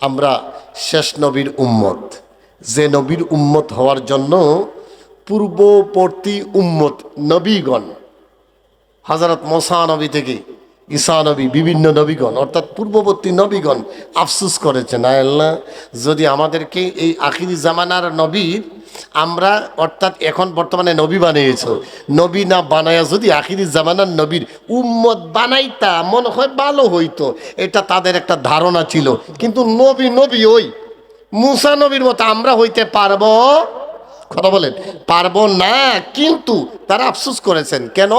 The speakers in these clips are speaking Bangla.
আমরা শেষ নবীর উম্মত, যে নবীর উম্মত হওয়ার জন্য পূর্ববর্তী উম্মত নবীগণ, হযরত মুসা নবী থেকে ঈসা নবী, বিভিন্ন নবীগণ অর্থাৎ পূর্ববর্তী নবীগণ আফসোস করেছেন, আয় আল্লাহ, যদি আমাদেরকে এই আখিরি জামানার নবীর আমরা অর্থাৎ এখন বর্তমানে নবী বানিয়েছ, নবী না বানায়া যদি আখিরি জামানার নবীর উম্মত বানাইতা মনে হয় ভালো হইতো, এটা তাদের একটা ধারণা ছিল। কিন্তু নবী নবী ওই মুসা নবীর মতো আমরা হইতে পারবো? কথা বলেন, পারবো না। কিন্তু তারা আফসোস করেছেন কেন?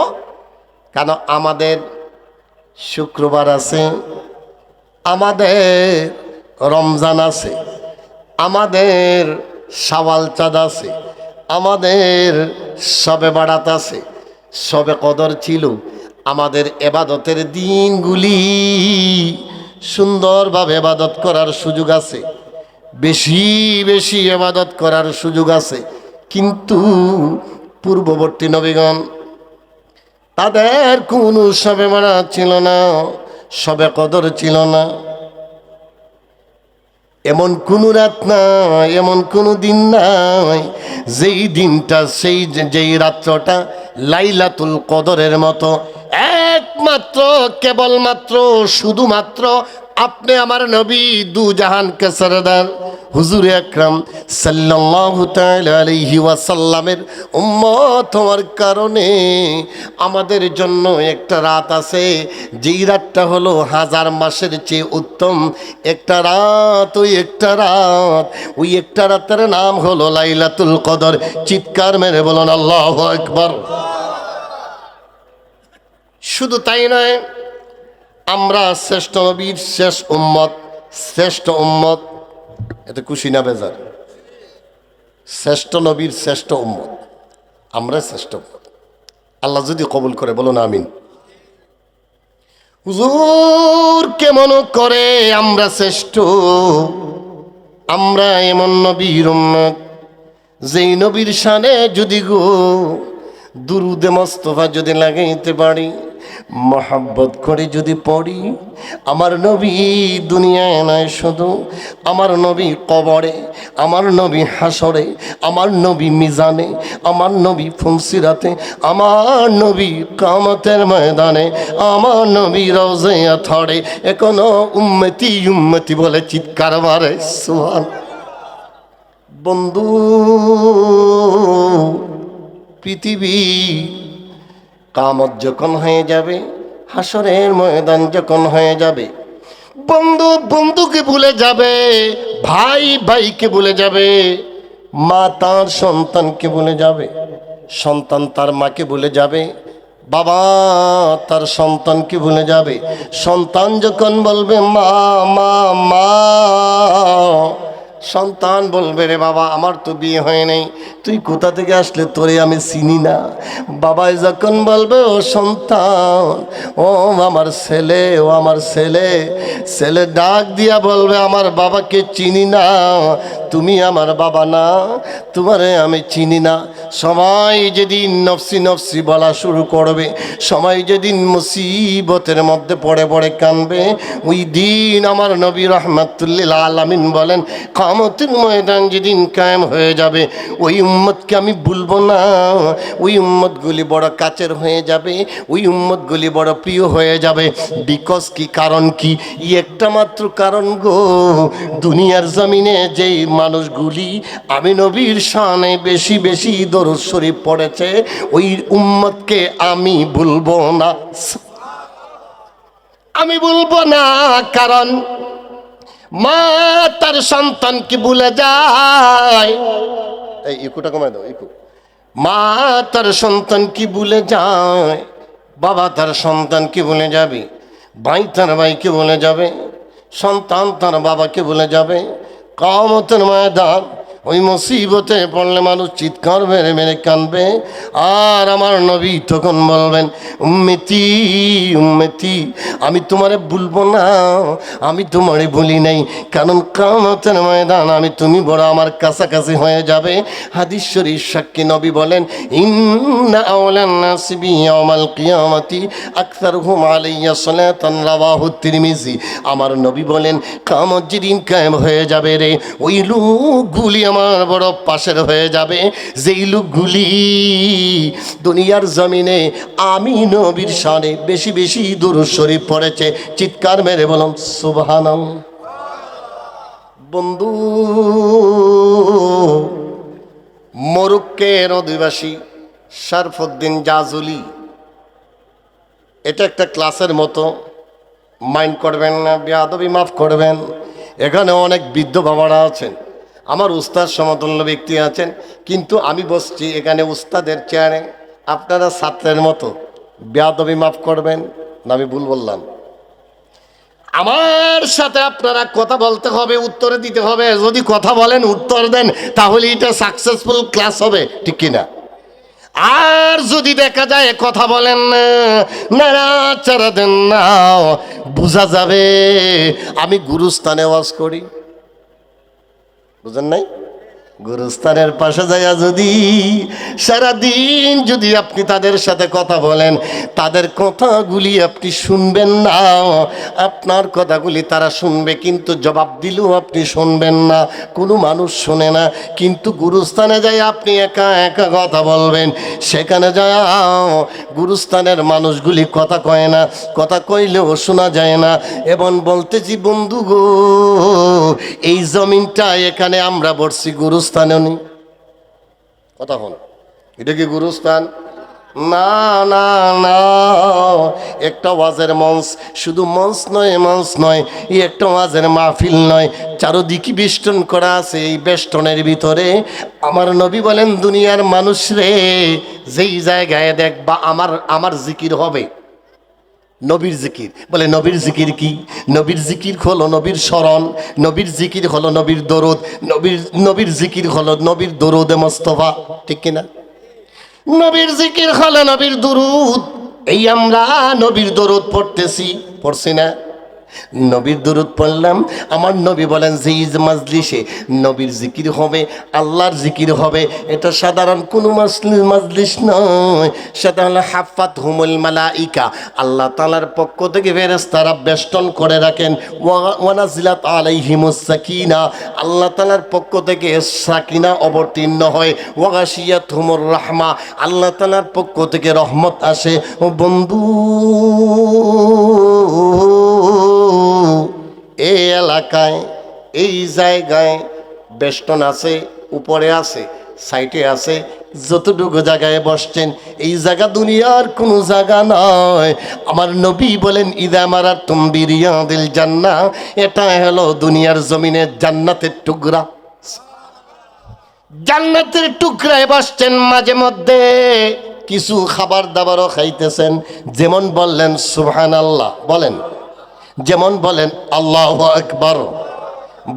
কারণ আমাদের শুক্রবার আছে, আমাদের রমজান আছে, আমাদের শাওয়াল চাঁদ আছে, আমাদের শবে বারাত আছে, শবে কদর ছিল। আমাদের এবাদতের দিনগুলি সুন্দরভাবে এবাদত করার সুযোগ আছে, বেশি বেশি এবাদত করার সুযোগ আছে। কিন্তু পূর্ববর্তী নবীগণ তাদের কোনো শবে বারাত ছিল না, শবে কদর ছিল না, এমন কোন রাত নাই, এমন কোন দিন নাই যেই দিনটা যেই রাত্রটা লাইলাতুল কদরের মতো। একমাত্র কেবলমাত্র শুধুমাত্র আপনি আমার নবী দু জাহানকে সরদার হুজুর আকরাম সাল্লাল্লাহু তাআলা আলাইহি ওয়াসাল্লামের উম্মত হওয়ার কারণে আমাদের জন্য একটা রাত আছে, যেই রাতটা হলো হাজার মাসের চেয়ে উত্তম একটা রাত। ওই একটা রাতের নাম হলো লাইলাতুল কদর। চিৎকার মেরে বলুন আল্লাহু আকবার। শুধু তাই নয়, আমরা শ্রেষ্ঠ নবীর শেষ উম্মত, শ্রেষ্ঠ উম্মত, এতে খুশি না বেজার? শ্রেষ্ঠ নবীর শ্রেষ্ঠ উম্মত, আমরা শ্রেষ্ঠ উম্মত। আল্লাহ যদি কবুল করে বলুন আমিন। হুজুর কেমন করে আমরা শ্রেষ্ঠ? আমরা এমন নবীর উম্মত যেই নবীর শানে যদি গো দুরুদে মুস্তাফা যদি লাগাইতে পারি, মহাব্বত করে যদি পড়ি, আমার নবী দুনিয়ায় নয় শুধু, আমার নবী কবরে, আমার নবী হাসরে, আমার নবী মিজানে, আমার নবী ফুলসিরাতে, আমার নবী কিয়ামতের ময়দানে, আমার নবী রওজে আথরে এখনো উম্মতি উম্মতি বলে চিৎকার মারে সুবহান। বন্ধু, পৃথিবী কিয়ামত যখন হয়ে যাবে, হাসরের ময়দান যখন হয়ে যাবে, বন্ধু বন্ধুকে ভুলে যাবে, ভাই ভাইকে ভুলে যাবে, মা তার সন্তানকে ভুলে যাবে, সন্তান তার মাকে ভুলে যাবে, বাবা তার সন্তানকে ভুলে যাবে। সন্তান যখন বলবে মা মা মা, সন্তান বলবে রে বাবা আমার তো বিয়ে হয় নাই, তুই কোথা থেকে আসলে, তোরে আমি চিনি না। বাবাই যখন বলবে ও সন্তান, ও আমার ছেলে, ও আমার ছেলে, ছেলে ডাক দিয়া বলবে আমার বাবাকে চিনি না, তুমি আমার বাবা না, তোমারে আমি চিনি না। সবাই যেদিন নফসি নফসি বলা শুরু করবে, সবাই যেদিন মুসিবতের মধ্যে পড়ে পড়ে কানবে, ওই দিন আমার নবী রাহমাতুল্লিল আলামিন বলেন কিয়ামতের ময়দান যেদিন কায়েম হয়ে যাবে, ওই উম্মতকে আমি ভুলবো না। ওই উম্মতগুলি বড় কাছের হয়ে যাবে, ওই উম্মতগুলি বড় প্রিয় হয়ে যাবে। বিকজ কি, কারণ কি? একটা মাত্র কারণ গো, দুনিয়ার জমিনে যেই মানুষগুলি আমি নবীর শানে বেশি বেশি দরুদ শরীফ পড়েছে, ওই উম্মতকে আমি ভুলবো না, আমি ভুলবো না। কারণ মা তার সন্তানকে ভুলে যায়, এই ইকুটা কমায় দাও, ইকু। মা তার সন্তানকে ভুলে যায়, বাবা তার সন্তানকে ভুলে যাবে, ভাই তার ভাইকে ভুলে যাবে, সন্তান তার বাবাকে ভুলে যাবে। কিয়ামতের ময়দান ওই মুসিবতে পড়লে মানুষ চিৎকার মেরে মেরে কাঁদবে, আর আমার নবী তখন বলবেন, উম্মতি উম্মতি, আমি তোমারে ভুলবো না, আমি তোমারে ভুলি নাই, কারণ কিয়ামতের ময়দান আমি তুমি বড় আমার কাছাকাছি হয়ে যাবে। হাদিস শরীফ সাক্ষী নবী বলেন, ইন্না আওলান নাসি বি ইয়াউমাল কিয়ামতি আকসারুহুম আলাইয়া সালাতান, রাওয়াহু তিরমিজি। আমার নবী বলেন, কিয়ামত যেদিন কায়েম হয়ে যাবে রে, ওই লোকগুলি আমার বড় পাশের হয়ে যাবে, যেই লোকগুলি দুনিয়ার জমিনে আমি নবীর শানে বেশি বেশি দুরূদ শরীফ পড়েছে। চিৎকার মেরে বলুন সুবহানাল্লাহ। বন্ধু, মরক্কোর অধিবাসী শরফুদ্দিন জাজুলি, এটা একটা ক্লাসের মতো, মাইন্ড করবেন না, বেয়াদবি মাফ করবেন। এখানে অনেক বৃদ্ধ বাবারা আছেন, আমার উস্তাদ সমতুল্য ব্যক্তি আছেন, কিন্তু আমি বসছি এখানে উস্তাদের চেয়ারে, আপনারা ছাত্রের মতো, বেয়াদবি মাফ করবেন না, আমি ভুল বললাম? আমার সাথে আপনারা কথা বলতে হবে, উত্তরে দিতে হবে। যদি কথা বলেন, উত্তর দেন, তাহলে এটা সাকসেসফুল ক্লাস হবে, ঠিক কিনা? আর যদি দেখা যায় কথা বলেন না, নাড়াচাড়া দেন না, বোঝা যাবে আমি গুরুস্থানে ওয়াজ করি। বুঝেন নাই? গুরুস্থানের পাশে যাইয়া যদি সারাদিন যদি আপনি তাদের সাথে কথা বলেন, তাদের কথাগুলি আপনি শুনবেন না, আপনার কথাগুলি তারা শুনবে, কিন্তু জবাব দিলেও আপনি শুনবেন না, কোনো মানুষ শোনে না। কিন্তু গুরুস্থানে যাই আপনি একা একা কথা বলবেন, সেখানে যায় গুরুস্থানের মানুষগুলি কথা কয় না, কথা কইলেও শোনা যায় না। এবং বলতেছি বন্ধু গো, এই জমিনটা এখানে আমরা বসছি, গুরুস্থানে নেই। কথা হল, এটা কি গুরুস্থান? না না না, একটা ওয়াজের মঞ্চ, শুধু মঞ্চ নয়, মঞ্চ নয়, এই একটা ওয়াজের মাহফিল নয়, চারদিকে বেষ্টন করা আছে। এই বেষ্টনের ভিতরে আমার নবী বলেন, দুনিয়ার মানুষ রে, যেই জায়গায় দেখবা আমার জিকির হবে, নবীর জিকির। বলে নবীর জিকির কি? নবীর জিকির হলো নবীর স্মরণ, নবীর জিকির হলো নবীর দরুদ, নবীর জিকির হলো নবীর দরুদে মোস্তফা, ঠিক কিনা? নবীর জিকির হলো নবীর দরুদ। এই আমরা নবীর দরুদ পড়ছি না? নবীর দরুদ পড়লাম। আমার নবী বলেন যে মাজলিসে নবীর জিকির হবে, আল্লাহর জিকির হবে, এটা সাধারণ কোনো মাজলিস নয়, সেটা হলো হাফাত হুমুল মালাইকা, আল্লাহ তাআলার পক্ষ থেকে ফেরেশতারা বেষ্টন করে রাখেন। ওয়ানাজিলাত আলাইহিমুস সাকিনা, আল্লাহ তাআলার পক্ষ থেকে সাকিনা অবতীর্ণ হয়। ওয়াগাশিয়াত হুমুর রাহমা, আল্লাহ তাআলার পক্ষ থেকে রহমত আসে। ও বন্ধু, এই এলাকায়, এই জায়গায় বেষ্টন আছে, উপরে আছে, সাইটে আছে, যতটুকু জায়গায় বসছেন, এই জায়গা দুনিয়ার কোনো জায়গা নয়। আমার নবী বলেন, ইদা মারাতুম বিরিয়াদিল জান্নাহ, এটা হলো দুনিয়ার জমিনের জান্নাতের টুকরা। জান্নাতের টুকরায় বসছেন, মাঝে মধ্যে কিছু খাবার দাবারও খাইতেছেন। যেমন বললেন সুবহানাল্লাহ, বলেন, যেমন বলেন আল্লাহু আকবার,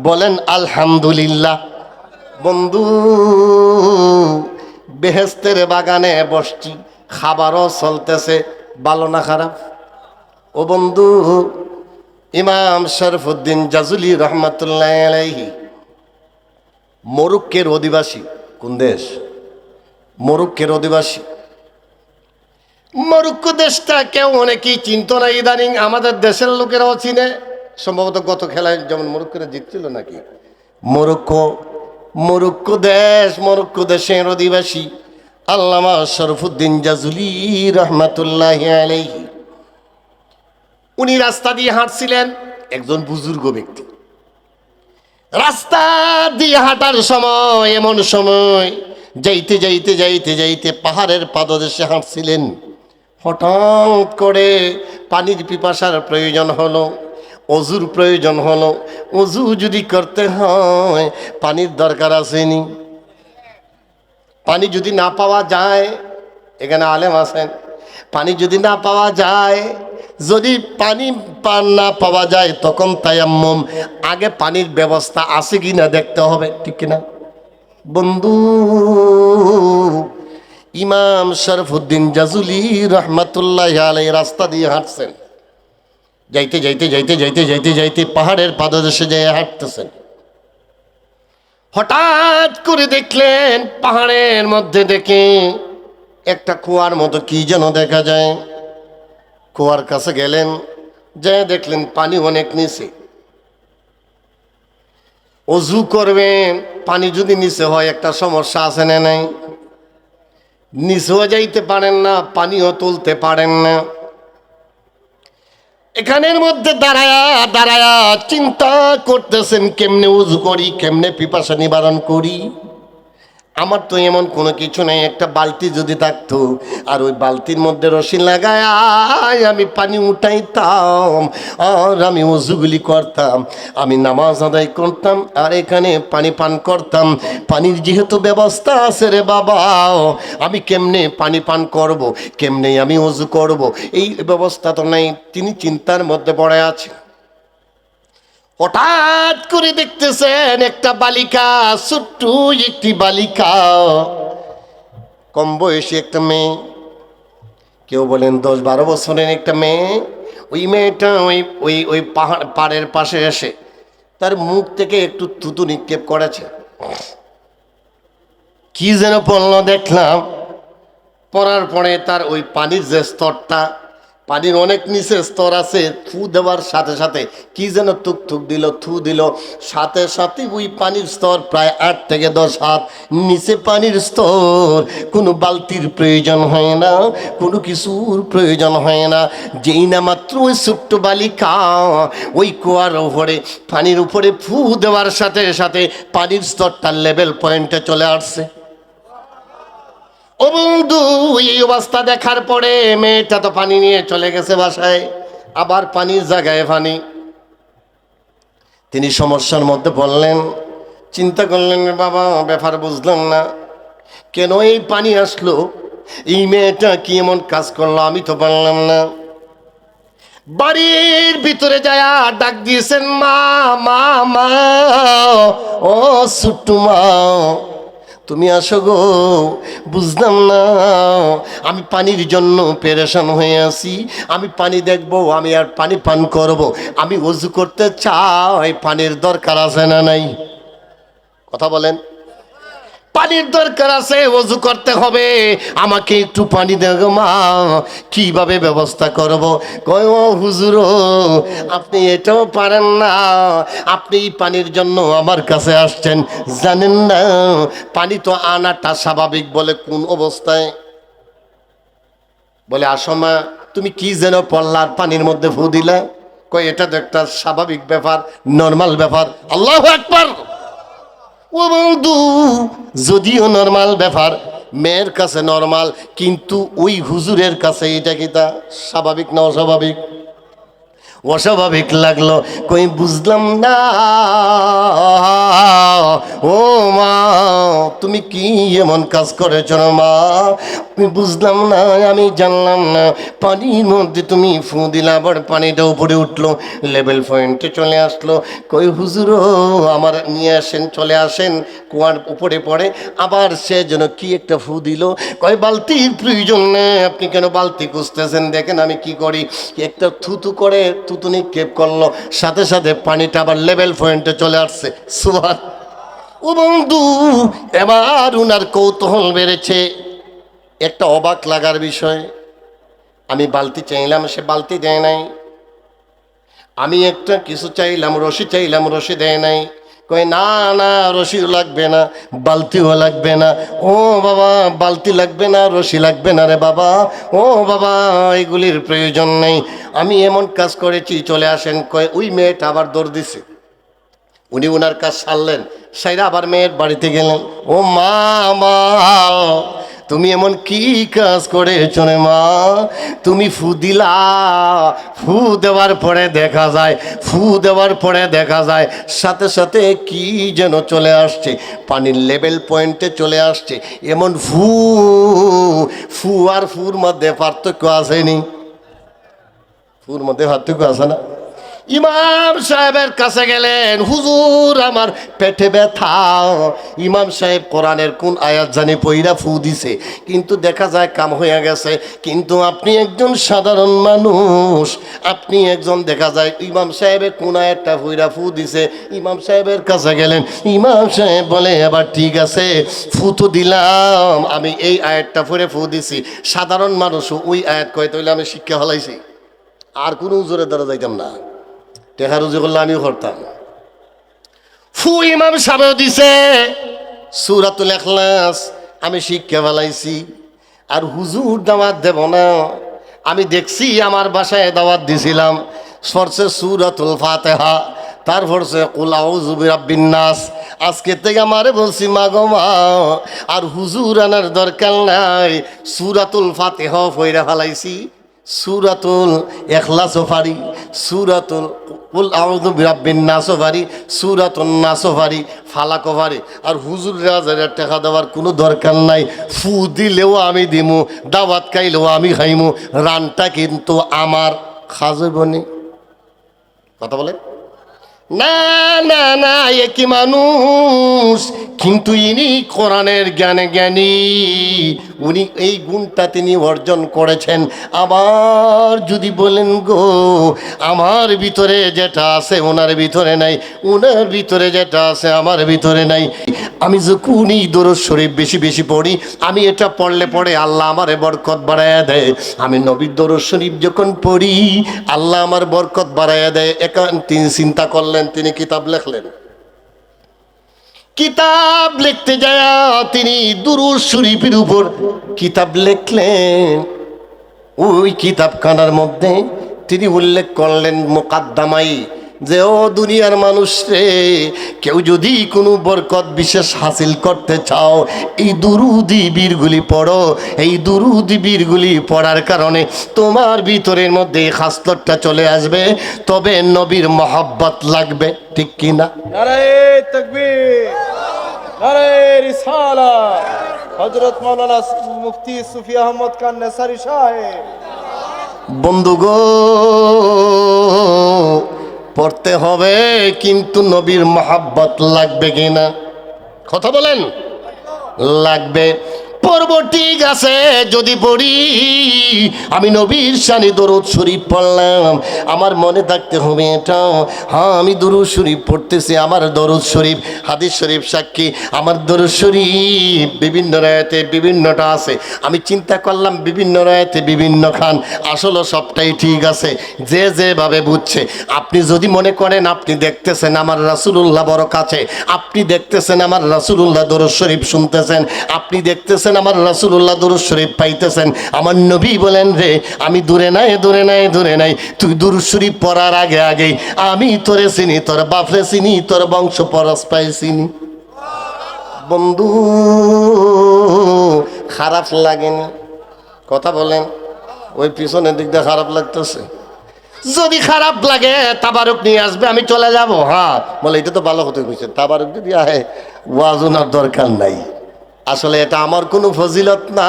বলেন আলহামদুলিল্লাহ। বন্ধু, বেহেশতের বাগানে বসছি, খাবারও চলতেছে, ভালো না খারাপ? ও বন্ধু, ইমাম শরফুদ্দিন জাজুলি রহমাতুল্লাহ আলাইহি মরক্কোর অধিবাসী। কোন দেশ? মরক্কোর অধিবাসী। মরক্কো দেশটা কেউ অনেকেই চিনত না, ইদানিং আমাদের দেশের লোকেরাও চিনে। সম্ভবত গত খেলায় যেমন মরক্কোরা জিতছিল নাকি। মরক্কো দেশের অধিবাসী আল্লামা শরফুদ্দিন জাজুলি রহমাতুল্লাহি আলাইহি, উনি রাস্তা দিয়ে হাঁটছিলেন, একজন বুজুর্গ ব্যক্তি। রাস্তা দিয়ে হাঁটার সময়, এমন সময় যাইতে যাইতে যাইতে যাইতে পাহাড়ের পাদদেশে হাঁটছিলেন, হঠাৎ করে পানির পিপাসার প্রয়োজন হলো, অজুর প্রয়োজন হলো। অজু যদি করতে হয় পানির দরকার আসেনি। পানি যদি না পাওয়া যায়, এখানে আলেম আছেন, পানি যদি না পাওয়া যায়, যদি পানি না পাওয়া যায় তখন তায়াম্মুম, আগে পানির ব্যবস্থা আছে কিনা দেখতে হবে, ঠিক কিনা? বন্ধু, ইমাম শরফুদ্দিন জাজুলি রহমাতুল্লাহ আলাই রাস্তা দিয়ে হাঁটছেন। যাইতে যাইতে যাইতে যাইতে যাইতে যাইতে পাহাড়ের পাদদেশে যেয়ে হাঁটতেছেন। হঠাৎ করে দেখলেন পাহাড়ের মধ্যে দেখে একটা কুয়ার মতো কি যেন দেখা যায়। কুয়ার কাছে গেলেন, যে দেখলেন পানি অনেক নিচে। অজু করবেন, পানি যদি নিচে হয় একটা সমস্যা আছে না নাই? নিচেও যাইতে পারেন না, পানিও তুলতে পারেন না। এখানের মধ্যে দাঁড়ায়া দাঁড়ায়া চিন্তা করতেছেন, কেমনে উজু করি, কেমনে পিপাসা নিবারণ করি। আমার তো এমন কোনো কিছু নেই, একটা বালতি যদি থাকতো আর ওই বালতির মধ্যে রশি লাগায় আমি পানি উঠাইতাম আর আমি ওযুগুলি করতাম, আমি নামাজ আদায় করতাম আর এখানে পানি পান করতাম। পানির যেহেতু ব্যবস্থা আছে রে বাবা, আমি কেমনে পানি পান করব, কেমনে আমি ওযু করব, এই ব্যবস্থা তো নাই। তিনি চিন্তার মধ্যে পড়ে আছে। হঠাৎ করে দেখতেছেন একটা বালিকা, ছোট্ট একটি বালিকা, কম বয়সী একটা মেয়ে, কেউ বলেন 10-12 বছরের একটা মেয়ে। ওই মেয়েটা ওই ওই ওই পাড়ের পাশে এসে তার মুখ থেকে একটু থুতু নিক্ষেপ করেছে। কি যেন পড়লো দেখলাম, পড়ার পরে তার ওই পানির যে স্তরটা, পানির অনেক নিচে স্তর আছে, থু দেওয়ার সাথে সাথে কি যেন টুক টুক দিল, থু দিল, সাথে সাথে ওই পানির স্তর প্রায় 8 থেকে 10 হাত নিচে পানির স্তর। কোনো বালতির প্রয়োজন হয় না, কোনো কিছুর প্রয়োজন হয় না। যেই না মাত্র ওই ছোট্ট বালিকা ওই কুয়ার উপরে পানির উপরে ফু দেওয়ার সাথে সাথে পানির স্তরটা লেভেল পয়েন্টে চলে আসছে। ও বন্ধু, এই অবস্থা দেখার পরে মেয়েটা তো পানি নিয়ে চলে গেছে বাসায়, আবার পানির জায়গায় পানি। তিনি সমস্যার মধ্যে পড়লেন, চিন্তা করলেন, বাবা ব্যাপার বুঝলাম না, কেন এই পানি আসলো, এই মেয়েটা কি এমন কাজ করলো, আমি তো পারলাম না। বাড়ির ভিতরে যায় ডাক দিয়েছেন, মা মা মা, ও ছোট্ট মা তুমি আসো গো, বুঝলাম না, আমি পানির জন্য পেরেশান হয়ে আছি, আমি পানি দেখবো, আমি আর পানি পান করব, আমি ওযু করতে চাই, পানির দরকার আছে না নাই? কথা বলেন। পানির দরকার আছে, ওযু করতে হবে, আমাকে একটু পানি দেবো মা, কিভাবে ব্যবস্থা করব? কয় ও হুজুর, আপনি এটাও পারেন না, আপনি পানির জন্য আমার কাছে আসছেন, জানেন না পানি তো আনাটা স্বাভাবিক। বলে কোন অবস্থায়? বলে আসো মা, তুমি কি যেন পড়লার পানির মধ্যে ফু দিলা। কয় এটা তো একটা স্বাভাবিক ব্যাপার, নর্মাল ব্যাপার। আল্লাহু আকবার। ও বন্ধু, যদিও নর্মাল ব্যাপার, মেয়ের কাছে নর্মাল, কিন্তু ওই হুজুরের কাছে এটা কি তা স্বাভাবিক না অস্বাভাবিক? অস্বাভাবিক লাগলো। কই বুঝলাম না, ও মা তুমি কি এমন কাজ করেছ মা, আমি বুঝলাম না, আমি জানলাম না। পানির মধ্যে তুমি ফু দিলা, আবার পানিটা উপরে উঠলো, লেভেল পয়েন্টে চলে আসলো। কই হুজুর আমার নিয়ে আসেন, চলে আসেন, কুয়ার উপরে পড়ে আবার সে যেন কি একটা ফু দিল। কয় বালতির প্রয়োজন নেই, আপনি কেন বালতি খুঁজতেছেন, দেখেন আমি কি করি। একটা থুতু করে থুতু নিক্ষেপ করলো, সাথে সাথে পানিটা আবার লেভেল পয়েন্টে চলে আসছে। সুবহান। ও বন্ধু, এবার উনার কৌতূহল বেড়েছে। একটা অবাক লাগার বিষয়, আমি বালতি চাইলাম, সে বালতি দেয় নাই। আমি একটা কিছু চাইলাম, রশি চাইলাম, রশি দেয় নাই। কয় না না, রশিও লাগবে না, বালতিও লাগবে না। ও বাবা, বালতি লাগবে না, রশি লাগবে না রে বাবা, ও বাবা এগুলির প্রয়োজন নেই, আমি এমন কাজ করেছি, চলে আসেন। কয় ওই মেয়েটা আবার দৌড় দিছে। উনি ওনার কাজ সারলেন, সাইরা আবার মেয়ের বাড়িতে গেলেন। ও মা মা, তুমি এমন কি কাজ করেছ রে মা, তুমি ফু দিলা, ফু দেওয়ার পরে দেখা যায়, ফু দেওয়ার পরে দেখা যায় সাথে সাথে কি যেন চলে আসছে, পানির লেভেল পয়েন্টে চলে আসছে। এমন ফু, ফু আর ফুর মধ্যে পার্থক্য আসেনি? ফুর মধ্যে পার্থক্য আছে না? ইমাম সাহেবের কাছে গেলেন, হুজুর আমার পেটে ব্যথা। ইমাম সাহেব কোরআনের কোন আয়াত জানি পইরা ফু দিছে, কিন্তু দেখা যায় কাম হয়ে গেছে। কিন্তু আপনি একজন সাধারণ মানুষ, আপনি একজন দেখা যায় ইমাম সাহেবের কোন আয়াতটা পইরা ফু দিছে। ইমাম সাহেবের কাছে গেলেন, ইমাম সাহেব বলে এবার ঠিক আছে, ফু তো দিলাম, আমি এই আয়াতটা পড়ে ফু দিছি। সাধারণ মানুষ ওই আয়াত কয় তাইলে আমি শিক্ষা হলাইছি, আর কোনো জোরে দ্বারা যাইতাম না, টেকা রুজি করলে আমিও করতাম। ফু ইমাম সাহেব দিছে সূরাতুল ইখলাস, আমি শিক্ষা ফেলাইছি। আর হুজুর দাওয়াত দেব না, আমি দেখছি আমার বাসায় দাওয়াত দিছিলাম, সরছে সূরাতুল ফাতিহা, তারপর সে কুল আউযু বিরাব্বিন নাস। আজকে থেকে আমারে বলছি মা গো মা, আর হুজুর আনার দরকার নাই, সূরাতুল ফাতিহা পড়া ফেলাইছি, সূরাতুল ইখলাসও পারি, সূরাতুল কুল আউযু বিরাব্বিন নাসও পারি, সূরাতুন নাসও পারি, ফালাকও পারি। আর হুজুর রাজারের টাকা দেওয়ার কোনো দরকার নাই, ফু দিলেও আমি দিমু, দাওয়াত খাইলেও আমি খাইমু, রানটা কিন্তু আমার। খাজবনি কথা বলে না না না, একই মানুষ, কিন্তু ইনি কোরআনের জ্ঞানে জ্ঞানী, উনি এই গুণটা তিনি অর্জন করেছেন। আবার যদি বলেন গো আমার ভিতরে যেটা আছে ওনার ভিতরে নাই, ওনার ভিতরে যেটা আছে আমার ভিতরে নাই। আমি যখনই দরুদ শরীফ বেশি বেশি পড়ি, আমি এটা পড়লে পড়ে আল্লাহ আমারে বরকত বাড়াইয়া দেয়। আমি নবীর দরুদ শরীফ যখন পড়ি, আল্লাহ আমার বরকত বাড়াইয়া দেয়। এখন তিনি চিন্তা করলেন, তিনি কিতাব লেখলেন, কিতাব লিখতে যায় তিনি দুরূদ শরীফের উপর কিতাব লিখলেন। ওই কিতাবখানার মধ্যে তিনি উল্লেখ করলেন মুকাদ্দামাই, যে ও দুনিয়ার মানুষ রে, কেউ যদি কোনো বরকত বিশেষ হাসিল করতে চাও, এই দুরুদি বীরগুলি পড়ো। এই দুরুদি বীরগুলি পড়ার কারণে তোমার ভিতরের মধ্যে এই খাসলতটা চলে আসবে, তবে নবীর মহব্বত লাগবে। ঠিক কিনা? নারায়ে তাকবীর, নারায়ে রিসালাত, হযরত মাওলানা মুফতি সুফি আহমদ খান নেসারি সাহেব। বন্ধুগো, পড়তে হবে, কিন্তু নবীর মহব্বত লাগবে কিনা? কথা বলেন, লাগবে। পর্ব ঠিক আছে, যদি পড়ি আমি নবীর শানে দরুদ শরীফ পড়লাম, আমার মনে থাকতে হবে এটা, হ্যাঁ আমি দরুদ শরীফ পড়তেছি। আমার দরুদ শরীফ হাদিস শরীফ সাক্ষী, আমার দরুদ শরীফ বিভিন্ন রায়াতে বিভিন্নটা আছে। আমি চিন্তা করলাম বিভিন্ন রায়াতে বিভিন্ন খান, আসলে সবটাই ঠিক আছে, যে যেভাবে বুঝছে। আপনি যদি মনে করেন আপনি দেখতেছেন আমার রাসূলুল্লাহ বড় কাছে, আপনি দেখতেছেন আমার রাসূলুল্লাহ দরুদ শরীফ শুনতেছেন, আপনি দেখতেছেন আমার রাসূলুল্লাহ দরুদ শরীফ পাইতেছেন, আমার নবী বলেন রে আমি দূরে নাই দূরে নাই দূরে নাই, তুই দরুদ শরীফ পড়ার আগে আগেই আমি তোরে চিনি, তোর বাপরে চিনি, তোর বংশ পরস্পাই চিনি। বন্ধু খারাপ লাগেনি? কথা বলেন, ওই পিছনের দিক দিয়ে খারাপ লাগতেছে? যদি খারাপ লাগে তাবারুক নিয়ে আসবে, আমি চলে যাব। হ্যাঁ বলে এটা তো ভালো হতে কইছে, তাবারুক যদি আহে ওয়াজুনার দরকার নাই। আসলে এটা আমার কোনো ফজিলত না।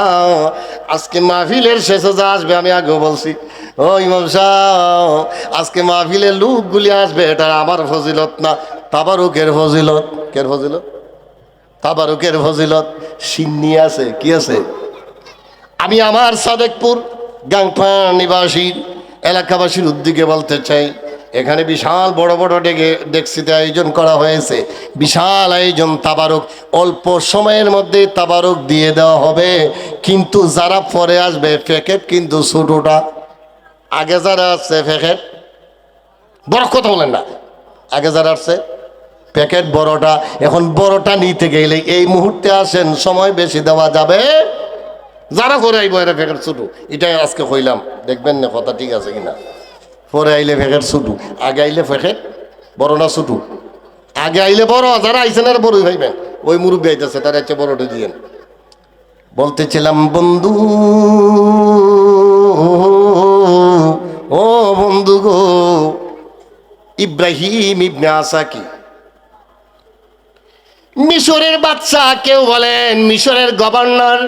আজকে মাহফিলের শেষে যা আসবে, আমি আগেও বলছি, ও ইমাম সাহেব আজকে মাহফিলের লোকগুলি আসবে, এটা আমার ফজিলত না, তাবারুকের ফজিলত। কের ফজিলত? তাবারুকের ফজিলত। সিন্নি আছে, কি আছে? আমি আমার সাদেকপুর গাংপাড়া নিবাসীর এলাকাবাসীর উদ্যোগে বলতে চাই, এখানে বিশাল বড় বড় ডেক্সিতে আয়োজন করা হয়েছে, বিশাল আয়োজন। তাবারক অল্প সময়ের মধ্যে তাবারক দিয়ে দেওয়া হবে, কিন্তু যারা পরে আসবে প্যাকেট কিন্তু ছোটোটা, আগে যারা আসছে প্যাকেট বড়, কথা বলেন না, আগে যারা আসছে প্যাকেট বড়টা। এখন বড়টা নিতে গেলে এই মুহূর্তে আসেন, সময় বেশি দেওয়া যাবে, যারা পরে আইব এরা প্যাকেট ছোটো। এটাই আজকে কইলাম, দেখবেন না কথা ঠিক আছে কিনা। পরে আইলে প্যাকেট ছোটো, আগে আইলে প্যাকেট বড় না ছোটো? আগে আইলে বড়, যারা আইসেন আর বড়ই ভাইবেন, ওই মুরব্বী আইতেছে তারা হচ্ছে বড়টা দিয়েন। বলতেছিলাম বন্ধু, ও বন্ধু গো, ইব্রাহিম ইবনে আসাকি মিশরের বাদশা, কেউ বলেন মিশরের গভর্নর,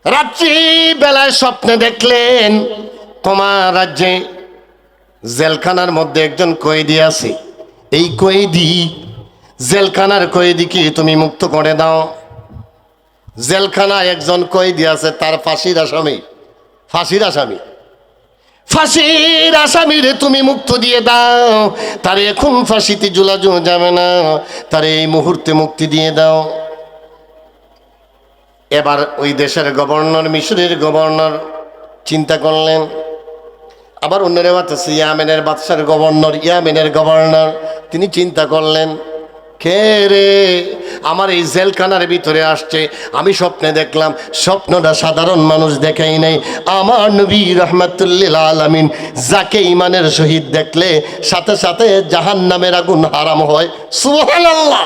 রাত্রি বেলায় স্বপ্নে দেখলেন তোমার রাজ্যে জেলখানার মধ্যে একজন কয়েদি আছে। এই কয়েদি, জেলখানার কয়েদিকে তুমি মুক্ত করে দাও। জেলখানায় একজন কয়েদি আছে, তার ফাঁসির আসামি, ফাঁসির আসামি, ফাঁসির আসামিরে তুমি মুক্ত দিয়ে দাও। তার এখন ফাঁসিতে ঝুলানো যাবে না, তার এই মুহূর্তে মুক্তি দিয়ে দাও। এবার ওই দেশের গভর্নর, মিশরের গভর্নর চিন্তা করলেন। আবার অন্য রেওয়াত আছে ইয়ামেনের বাদশার গভর্নর, ইয়ামেনের গভর্নর তিনি চিন্তা করলেন, কে রে আমার এই জেলখানার ভিতরে আসছে? আমি স্বপ্নে দেখলাম, স্বপ্নটা সাধারণ মানুষ দেখাই নাই, আমার নবী রহমাতুল্লিল আলামিন, যাকে ইমানের সহিত দেখলে সাথে সাথে জাহান্নামের আগুন হারাম হয়। সুবহানাল্লাহ।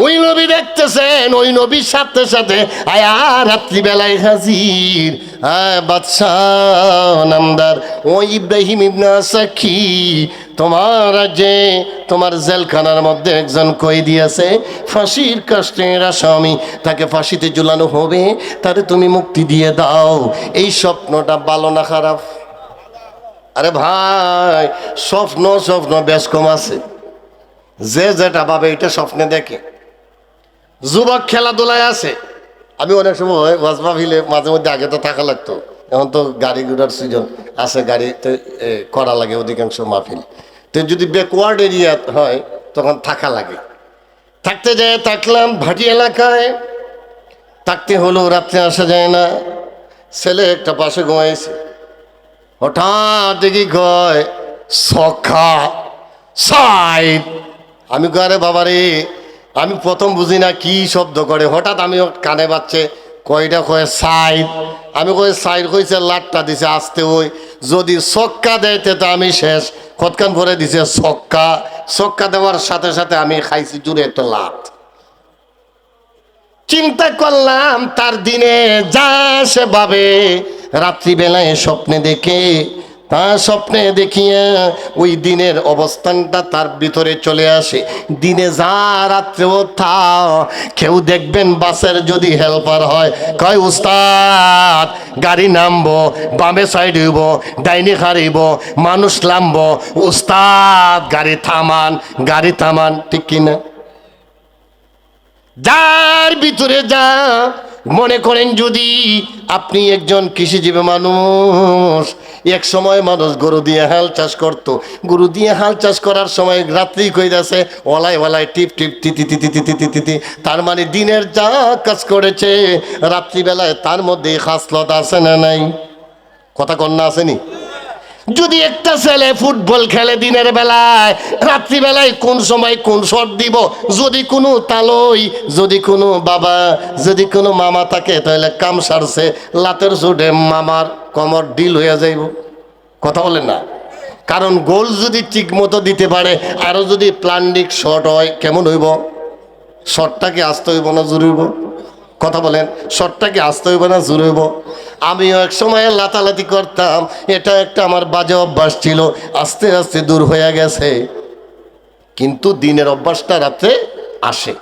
ওই নবী দেখতেছেন, ওই নবীর সাথে সাথে আয়া রাত্রিবেলায় হাজির বাদশাহ নামদার ও ইব্রাহিম ইবনে সাকি, তোমার যে তোমার জেলখানার মধ্যে একজন কয়েদি আছে, ফাঁসির কাষ্টের আসামি, তাকে ফাঁসিতে ঝুলানো হবে, তারে তুমি মুক্তি দিয়ে দাও। এই স্বপ্নটা ভালো না খারাপ? আরে ভাই, স্বপ্ন স্বপ্ন বেশ কম আছে, যে যেটা ভাবে এটা স্বপ্নে দেখে। যুবক খেলাধুলায় আছে। আমি অনেক সময় ওয়াজ মাহফিলে মাঝে মধ্যে, আগে তো থাকা লাগতো, এখন তো গাড়ি ঘোড়ার সিজন আছে, গাড়িতে করা লাগে অধিকাংশ মাহফিল। তো যদি ব্যাকওয়ার্ড এরিয়া হয় তখন থাকা লাগে। থাকতে যায়, থাকলাম ভাটি এলাকায়, থাকতে হলো, রাত্রে আসা যায় না। ছেলে একটা পাশে ঘুমাইছে, হঠাৎ দেখি কয় সখা সাইড। আমি কয় আরে বাবারে, আমি প্রথম বুঝি না কি শব্দ করে, হঠাৎ আমি কানে বাজছে কয়টা কয় সাইড। আমি কই সাইড কইছে, লাটটা দিছে আসতে, ওই যদি ছক্কা দেয়তে তো আমি শেষ। কতক্ষণ পরে দিছে ছক্কা, ছক্কা দেওয়ার সাথে সাথে আমি খাইছি জুড়ে একটা লাট। চিন্তা করলাম তার দিনে যা সে ভাবে, রাত্রিবেলায় স্বপ্নে দেখে, তার স্বপ্নে দেখিয়া ওই দিনের অবস্থানটা তার ভিতরে চলে আসে। দিনে যা রাত্রেও তা। কেউ দেখবেন বাসের যদি হেল্পার হয়, কয় উস্তাদ গাড়ি নামবো, বামে সাইড হইব, ডাইনি হারিব, মানুষ নামবো, উস্তাদ গাড়ি থামান, গাড়ি থামান, ঠিক কিনা? যার ভিতরে যা মনে করেন, যদি আপনি একজন কৃষিজীবী মানুষ, এক সময় মানুষ গরু দিয়ে হাল চাষ করত, গরু দিয়ে হাল চাষ করার সময় রাত্রি কইরাছে ওলাই ওলাই টিপ টিপ তিতি তিতি তিতি তিতি, তার মানে দিনের যা কাজ করেছে রাত্রিবেলায় তার মধ্যে খাসলত আছে না নাই? কথা কন্যা আসেনি? যদি একটা ছেলে ফুটবল খেলে দিনের বেলায়, রাত্রিবেলায় কোন সময় কোন শট দিব, যদি কোনো তালই, যদি কোনো বাবা, যদি কোনো মামা থাকে, তাহলে কাম সারছে, লাতের চোটে মামার কমর ডিল হয়ে যাইব। কথা বলেন না? কারণ গোল যদি ঠিক মতো দিতে পারে, আরো যদি প্লান্ডিক শট হয়, কেমন হইব? শটটাকে আসতে হইব না জোর হইব? কথা বলেন, শটটাকে আসতে হইব না জোর হইব? আমিও এক সময় লাতালাতি করতাম, এটা একটা আমার বাজে অভ্যাস ছিল, আস্তে আস্তে দূর হয়ে গেছে, কিন্তু দিনের অভ্যাসটা রাতে আসে।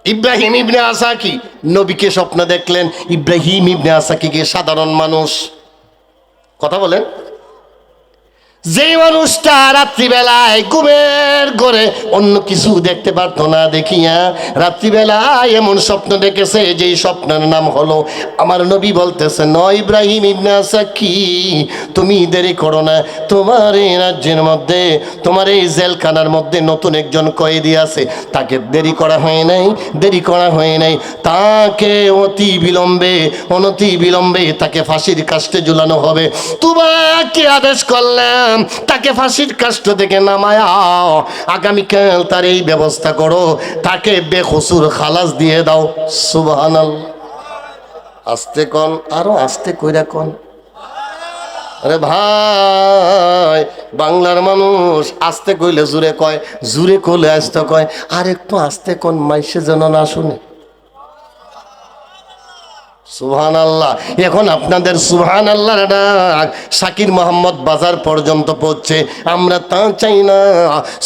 ইব্রাহিম ইবনে আসাকি নবীকে স্বপ্ন দেখলেন। ইব্রাহিম ইবনে আসাকিকে সাধারণ মানুষ, কথা বলেন, যেই মানুষটা রাত্রিবেলায় ঘুমের ঘরে অন্য কিছু দেখতে পারতো না, দেখিয়া রাত্রিবেলায় এমন স্বপ্ন দেখেছে, যেই স্বপ্নের নাম হলো, আমার নবী বলতেছে, ন ইব্রাহিম ইবনে আসাকি, তুমি দেরি করো না, তোমার এই রাজ্যের মধ্যে, তোমার এই জেলখানার মধ্যে নতুন একজন কয়েদি আছে, তাকে দেরি করা হয় নাই, দেরি করা হয় নাই, তাকে অতি বিলম্বে, অনতি বিলম্বে তাকে ফাঁসির কাস্টে ঝুলানো হবে। তোমাকে আদেশ করলাম তাকে ফাঁসির কাষ্ট থেকে নামায়াও, আগামীকাল তার এই ব্যবস্থা করো, তাকে বেকসুর খালাস দিয়ে দাও। সুবহানাল্লাহ। আস্তে কন, আরো আস্তে কইরা কন। আরে ভাই, বাংলার মানুষ আস্তে কইলে জুড়ে কয়, জুড়ে কইলে আস্তে কয়, আর একটু আস্তে কন, মাইসে যেন না শুনে। সুবহানাল্লাহ। এখন আপনাদের সুবহানাল্লাহর ডাক শাকির মোহাম্মদ বাজার পর্যন্ত পৌঁছে, আমরা তা চাই না,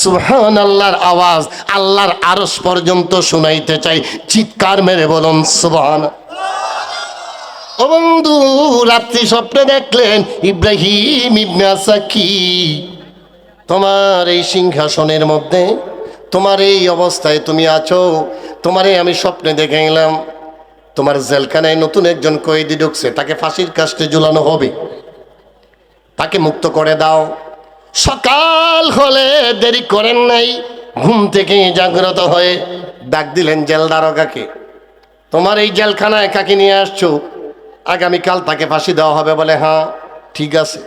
সুবহানাল্লাহর আওয়াজ আল্লাহর আরশ পর্যন্ত শুনাইতে চাই। চিৎকার মেরে বলুন সুবহান। ও বন্ধু, রাত্রি স্বপ্নে দেখলেন ইব্রাহিম ইবনে আসাকি তোমার এই সিংহাসনের মধ্যে, তোমার এই অবস্থায় তুমি আছো। তোমারে আমি স্বপ্নে দেখে গেলাম তোমার জেলখানায় নতুন একজন কয়েদি ঢুকছে, তাকে ফাঁসির কাস্টে ঝুলানো হবে, তাকে মুক্ত করে দাও। সকাল হলে দেরি করেন নাই, ঘুম থেকে জাগ্রত হয়ে ডাক দিলেন জেল দারোগাকে, তোমার এই জেলখানায় কাকে নিয়ে আসছো? আগামীকাল তাকে ফাঁসি দেওয়া হবে। বলে হ্যাঁ ঠিক আছে।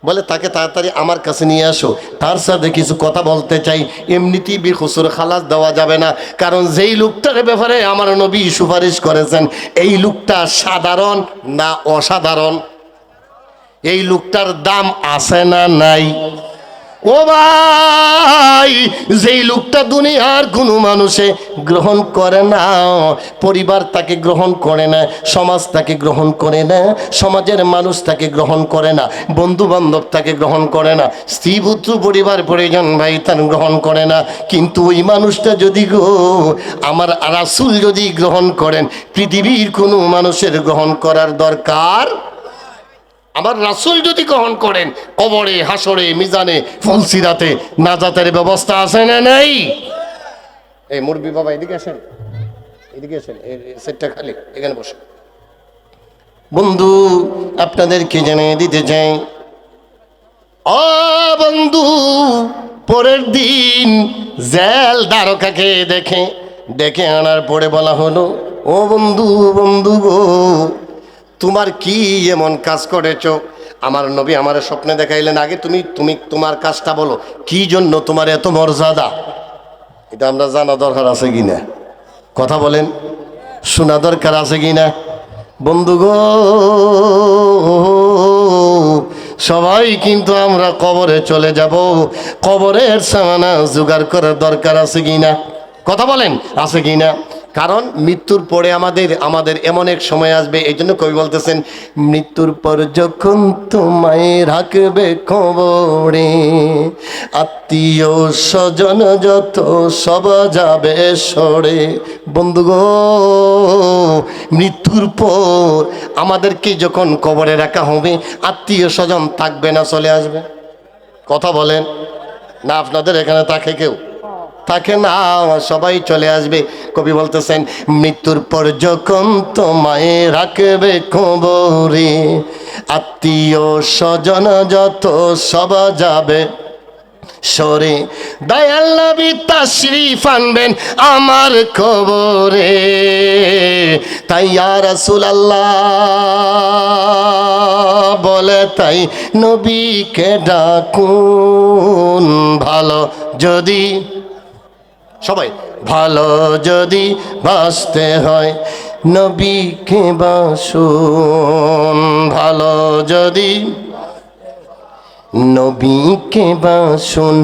বলে তাকে তাড়াতাড়ি আমার কাছে নিয়ে আসো, তার সাথে কিছু কথা বলতে চাই। এমনিতেই বেকসুর খালাস দেওয়া যাবে না, কারণ যেই লোকটার ব্যাপারে আমার নবী সুপারিশ করেছেন এই লোকটা সাধারণ না অসাধারণ, এই লোকটার দাম আছে না নাই? ও ভাই, যেই লোকটা দুনিয়ার কোনো মানুষে গ্রহণ করে না, পরিবার তাকে গ্রহণ করে না, সমাজ তাকে গ্রহণ করে না, সমাজের মানুষ তাকে গ্রহণ করে না, বন্ধু বান্ধব তাকে গ্রহণ করে না, স্ত্রী পুত্র পরিবার পরিজন ভাই তার গ্রহণ করে না। কিন্তু ওই মানুষটা যদি গো আমার রাসূল যদি গ্রহণ করেন, পৃথিবীর কোনো মানুষের গ্রহণ করার দরকার। আমার রাসূল যদি গ্রহণ করেন, কবরে হাসরে মিজানে ফুলসিরাতে নাজাতের ব্যবস্থা আছে না নাই? এই মুরব্বী বাবা এদিকে আসেন, এদিকে আসেন, এই সেটটা খালি, এখানে বসে। বন্ধু, আপনাদেরকে জানিয়ে দিতে চাই, ও বন্ধু, পরের দিন জেল দ্বারকাকে ডেকে আনার পরে বলা হলো, ও বন্ধু, বন্ধু গো, তোমার কি এমন কাজ করেছো? আমার নবী আমার স্বপ্নে দেখাইলেন, আগে তুমি তুমি তোমার কাজটা বলো, কি জন্য তোমার এত মর্যাদা? এটা আমরা জানা দরকার আছে কিনা? কথা বলেন, শোনা দরকার আছে কিনা? বন্ধু গো, সবাই কিন্তু আমরা কবরে চলে যাব, কবরের সামানা জোগাড় করার দরকার আছে কিনা? কথা বলেন, আছে কিনা? কারণ মৃত্যুর পরে আমাদের এমন এক সময় আসবে, এই জন্য কবি বলতেছেন, মৃত্যুর পর যখন তোমায় রাখবে কবরে, আত্মীয় স্বজন যত সব যাবে সরে। বন্ধু গো, মৃত্যুর পর আমাদেরকে যখন কবরে রাখা হবে, আত্মীয় স্বজন থাকবে না, চলে আসবে। কথা বলেন না, আপনাদের এখানে থাকে কেউ? থাকে না, সবাই চলে আসবে। কবি বলতেছেন, মৃত্যুর পর যখন তোমায় রাখবে কবরে, আত্মীয় স্বজন যত সব যাবে সরে, দয়াল নবী তাশরীফ আনবেন আমার কবরে। তাই ইয়া রাসূলুল্লাহ বলে, তাই নবীকে ডাকুন, ভালো যদি, সবাই, ভালো যদি বাঁচতে হয় নবীকে বাসুন, ভালো যদি নবীকে বাসুন,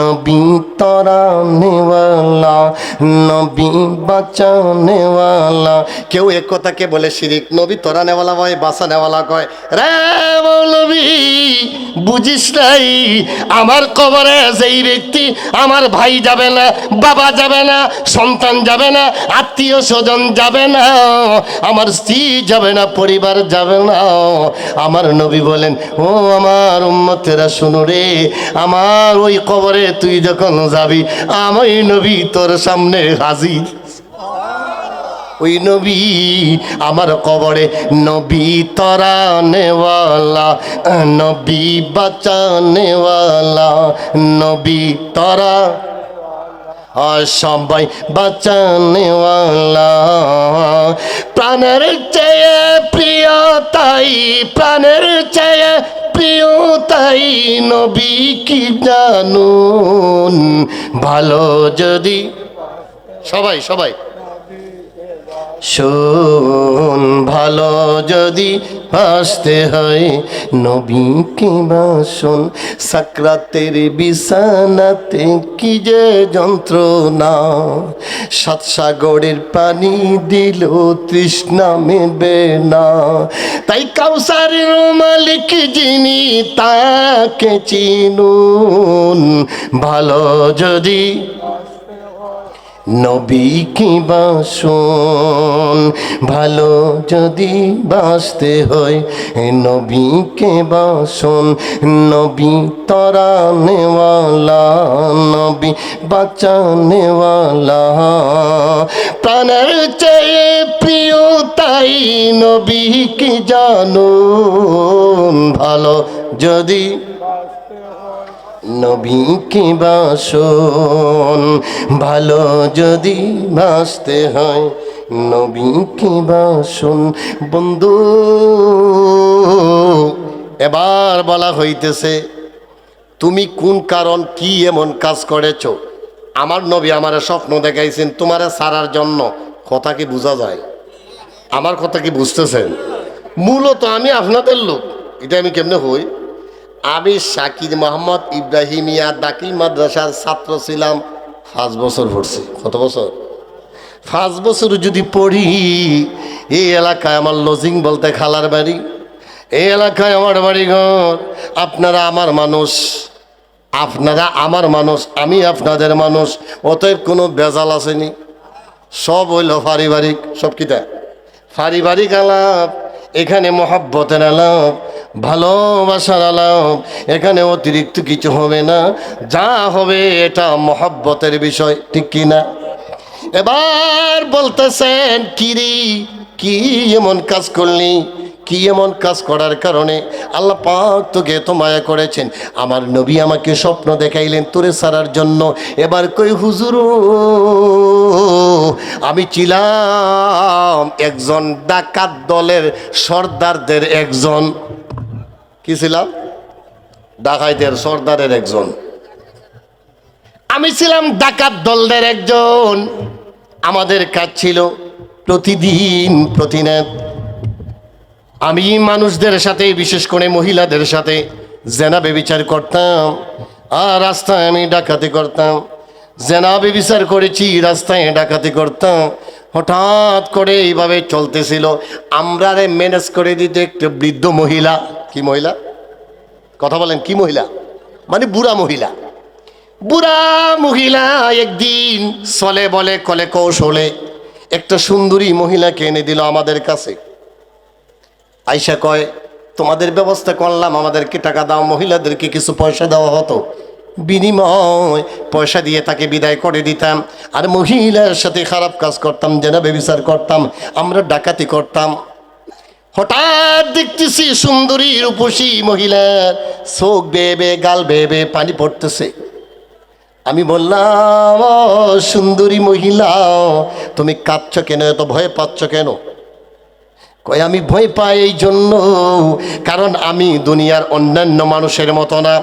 নবী তরানেওয়ালা, নবী বাঁচানেওয়ালা। কেউ এক কথাকে বলে শিরিক, নবী তরানেওয়ালা কয়, বাঁচানেওয়ালা কয়। রে মৌলবী, বুঝিস নাই, আমার কবরে যেই ব্যক্তি, আমার ভাই যাবে না, বাবা যাবে না, সন্তান যাবে না, আত্মীয় স্বজন যাবে না, আমার স্ত্রী যাবে না, পরিবার যাবে না। আমার নবী বলেন, ও আমার উম্মতেরা শুনো রে, আমার ওই কবরে তুই যখন যাবি, আমি নবী তোর সামনে হাজির। ওই নবী আমার কবরে, নবী তরানেওয়ালা, নবী বাঁচানেওয়ালা, নবী তরা সবাই বাঁচানেওয়ালা। প্রাণের চেয়ে প্রিয় তাই, প্রাণের চেয়ে প্রিয় তাই, নবী কি জানুন, ভালো যদি, সবাই সবাই শোন, ভালো যদি বাঁচতে হয় নবীকে বাসুন। সাকরাতের বিছানাতে কি যে যন্ত্রণা, সাত সাগরের পানি দিল তৃষ্ণা মেবে না। তাই কাউসারের মালিক যিনি, তাকে চিনুন, ভালো যদি নবীকে বাসন ভালো যদি বাঁচতে হয়, নবীকে বাসন। নবী তরানেওয়ালা, নবী বাঁচানেওয়ালা, প্রাণের চেয়ে প্রিয় তাই নবীকে জানুন ভালো যদি নবীকে বাসন ভালো যদি বাঁচতে হয়, নবীকে বাসন। বন্ধু এবার বলা হইতেছে তুমি কোন কারণ কি এমন কাজ করেছ? আমার নবী আমার স্বপ্ন দেখাইছেন তোমারে সারার জন্য। কথা কি বোঝা যায়? আমার কথা কি বুঝতেছেন? মূলত আমি আপনাদের লোক, এটা আমি কেমনে হই? আমি শাকির মোহাম্মদ ইব্রাহিমিয়া দাখিল মাদ্রাসার ছাত্র ছিলাম। 5 বছর পড়ছি। কত বছর? 5 বছর যদি পড়ি, এই এলাকায় আমার লজিং বলতে খালার বাড়ি, এই এলাকায় আমার বাড়িঘর। আপনারা আমার মানুষ, আপনারা আমার মানুষ, আমি আপনাদের মানুষ। অতএব কোনো বেজাল আসেনি, সব হইল পারিবারিক। সব কিটা পারিবারিক আলাপ, এখানে মহাব্বতের আলাপ, ভালোবাসার আলাপ। এখানে অতিরিক্ত কিছু হবে না, যা হবে এটা মহাব্বতের বিষয়, ঠিক কি না? এবার বলতেছেন কিরি কি এমন কাজ করলি, কি এমন কাজ করার কারণে আল্লাহ পাক তোকে এত মায়া করেছেন? আমার নবী আমাকে স্বপ্ন দেখাইলেন তোরে সারার জন্য। এবার কই হুজুর, আমি ছিলাম একজন ডাকাত দলের সর্দারদের একজন। কি ছিলাম? ডাকাইতের সর্দারের একজন। আমি ছিলাম ডাকাত দলের একজন। আমাদের কাজ ছিল প্রতিদিন প্রতিনিয়ত আমি মানুষদের সাথে, বিশেষ করে মহিলাদের সাথে জেনা বেবিচার করতাম, আর রাস্তায় আমি ডাকাতি করতাম। জেনা বেবিচার করেছি, রাস্তায় ডাকাতি করতাম। হঠাৎ করে এইভাবে চলতেছিল। আমরা ম্যানেজ করে দিতে একটু বৃদ্ধ মহিলা। কি মহিলা? কথা বলেন, কি মহিলা? মানে বুড়া মহিলা। বুড়া মহিলা একদিন চলে বলে কলে কৌশলে একটা সুন্দরী মহিলাকে এনে দিল আমাদের কাছে। আইসা কয় তোমাদের ব্যবস্থা করলাম, আমাদেরকে টাকা দাও। মহিলাদেরকে কিছু পয়সা দেওয়া হতো, বিনিময় পয়সা দিয়ে তাকে বিদায় করে দিতাম। আর মহিলার সাথে খারাপ কাজ করতাম, জেনা ব্যভিচার করতাম, আমরা ডাকাতি করতাম। হঠাৎ দেখতেছি সুন্দরী রূপসী মহিলার চোখ বেয়ে বেয়ে, গাল বেয়ে বেয়ে পানি পড়তেছে। আমি বললাম, ও সুন্দরী মহিলা, তুমি কাঁদছ কেন, এত ভয় পাচ্ছ কেন? কয় আমি ভয় পাই এই জন্য, কারণ আমি দুনিয়ার অন্যান্য মানুষের মতো না।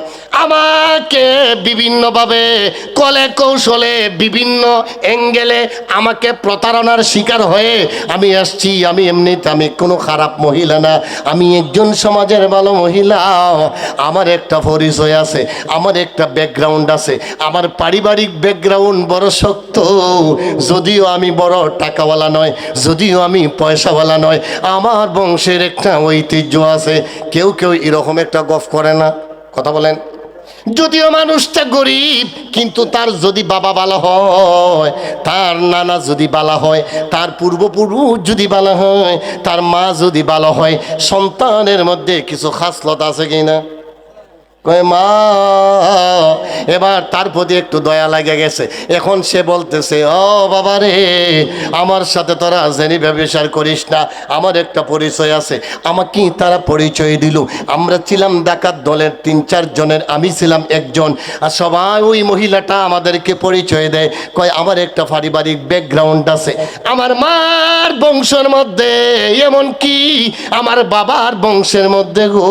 আমাকে বিভিন্নভাবে কলে কৌশলে বিভিন্ন অ্যাঙ্গেলে আমাকে প্রতারণার শিকার হয়ে আমি আসছি। আমি এমনিতে আমি কোনো খারাপ মহিলা না, আমি একজন সমাজের ভালো মহিলা। আমার একটা পরিচয় আছে, আমার একটা ব্যাকগ্রাউন্ড আছে। আমার পারিবারিক ব্যাকগ্রাউন্ড বড় শক্ত। যদিও আমি বড় টাকাওয়ালা নয়, যদিও আমি পয়সাওয়ালা নয়, আমার বংশের একটা ঐতিহ্য আছে। কেউ কেউ এরকম একটা গফ করে না। কথা বলেন। যদিও মানুষটা গরিব, কিন্তু তার যদি বাবা ভালো হয়, তার নানা যদি ভালো হয়, তার পূর্বপুরুষ যদি ভালো হয়, তার মা যদি ভালো হয়, সন্তানের মধ্যে কিছু খাসলত আছে কিনা? কয় মা, এবার তার প্রতি একটু দয়া লাগে গেছে। এখন সে বলতেছে, ও বাবা রে, আমার সাথে তোরা জেনি ব্যবসার করিস না, আমার একটা পরিচয় আছে। আমাকে তারা পরিচয় দিল। আমরা ছিলাম ডাকাত দলের 3-4 জনের, আমি ছিলাম একজন। আর সবাই ওই মহিলাটা আমাদেরকে পরিচয় দেয়, কয় আমার একটা পারিবারিক ব্যাকগ্রাউন্ড আছে। আমার মার বংশের মধ্যে, এমন কি আমার বাবার বংশের মধ্যে গো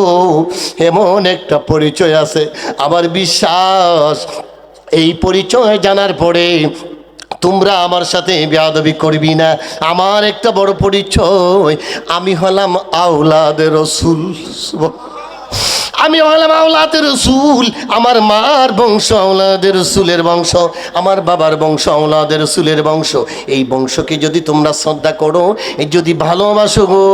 এমন একটা পরিচয় আছে। আমার বিশ্বাস এই পরিচয় জানার পরে তোমরা আমার সাথে বেয়াদবি করবি না। আমার একটা বড় পরিচয়, আমি হলাম আওলাদ রাসূল। আমি হলাম আওলাদের রসুল, আমার মার বংশ আওলাদের রসুলের বংশ, আমার বাবার বংশ আওলাদের রসুলের বংশ। এই বংশকে যদি তোমরা শ্রদ্ধা করো, এই যদি ভালোবাসো গো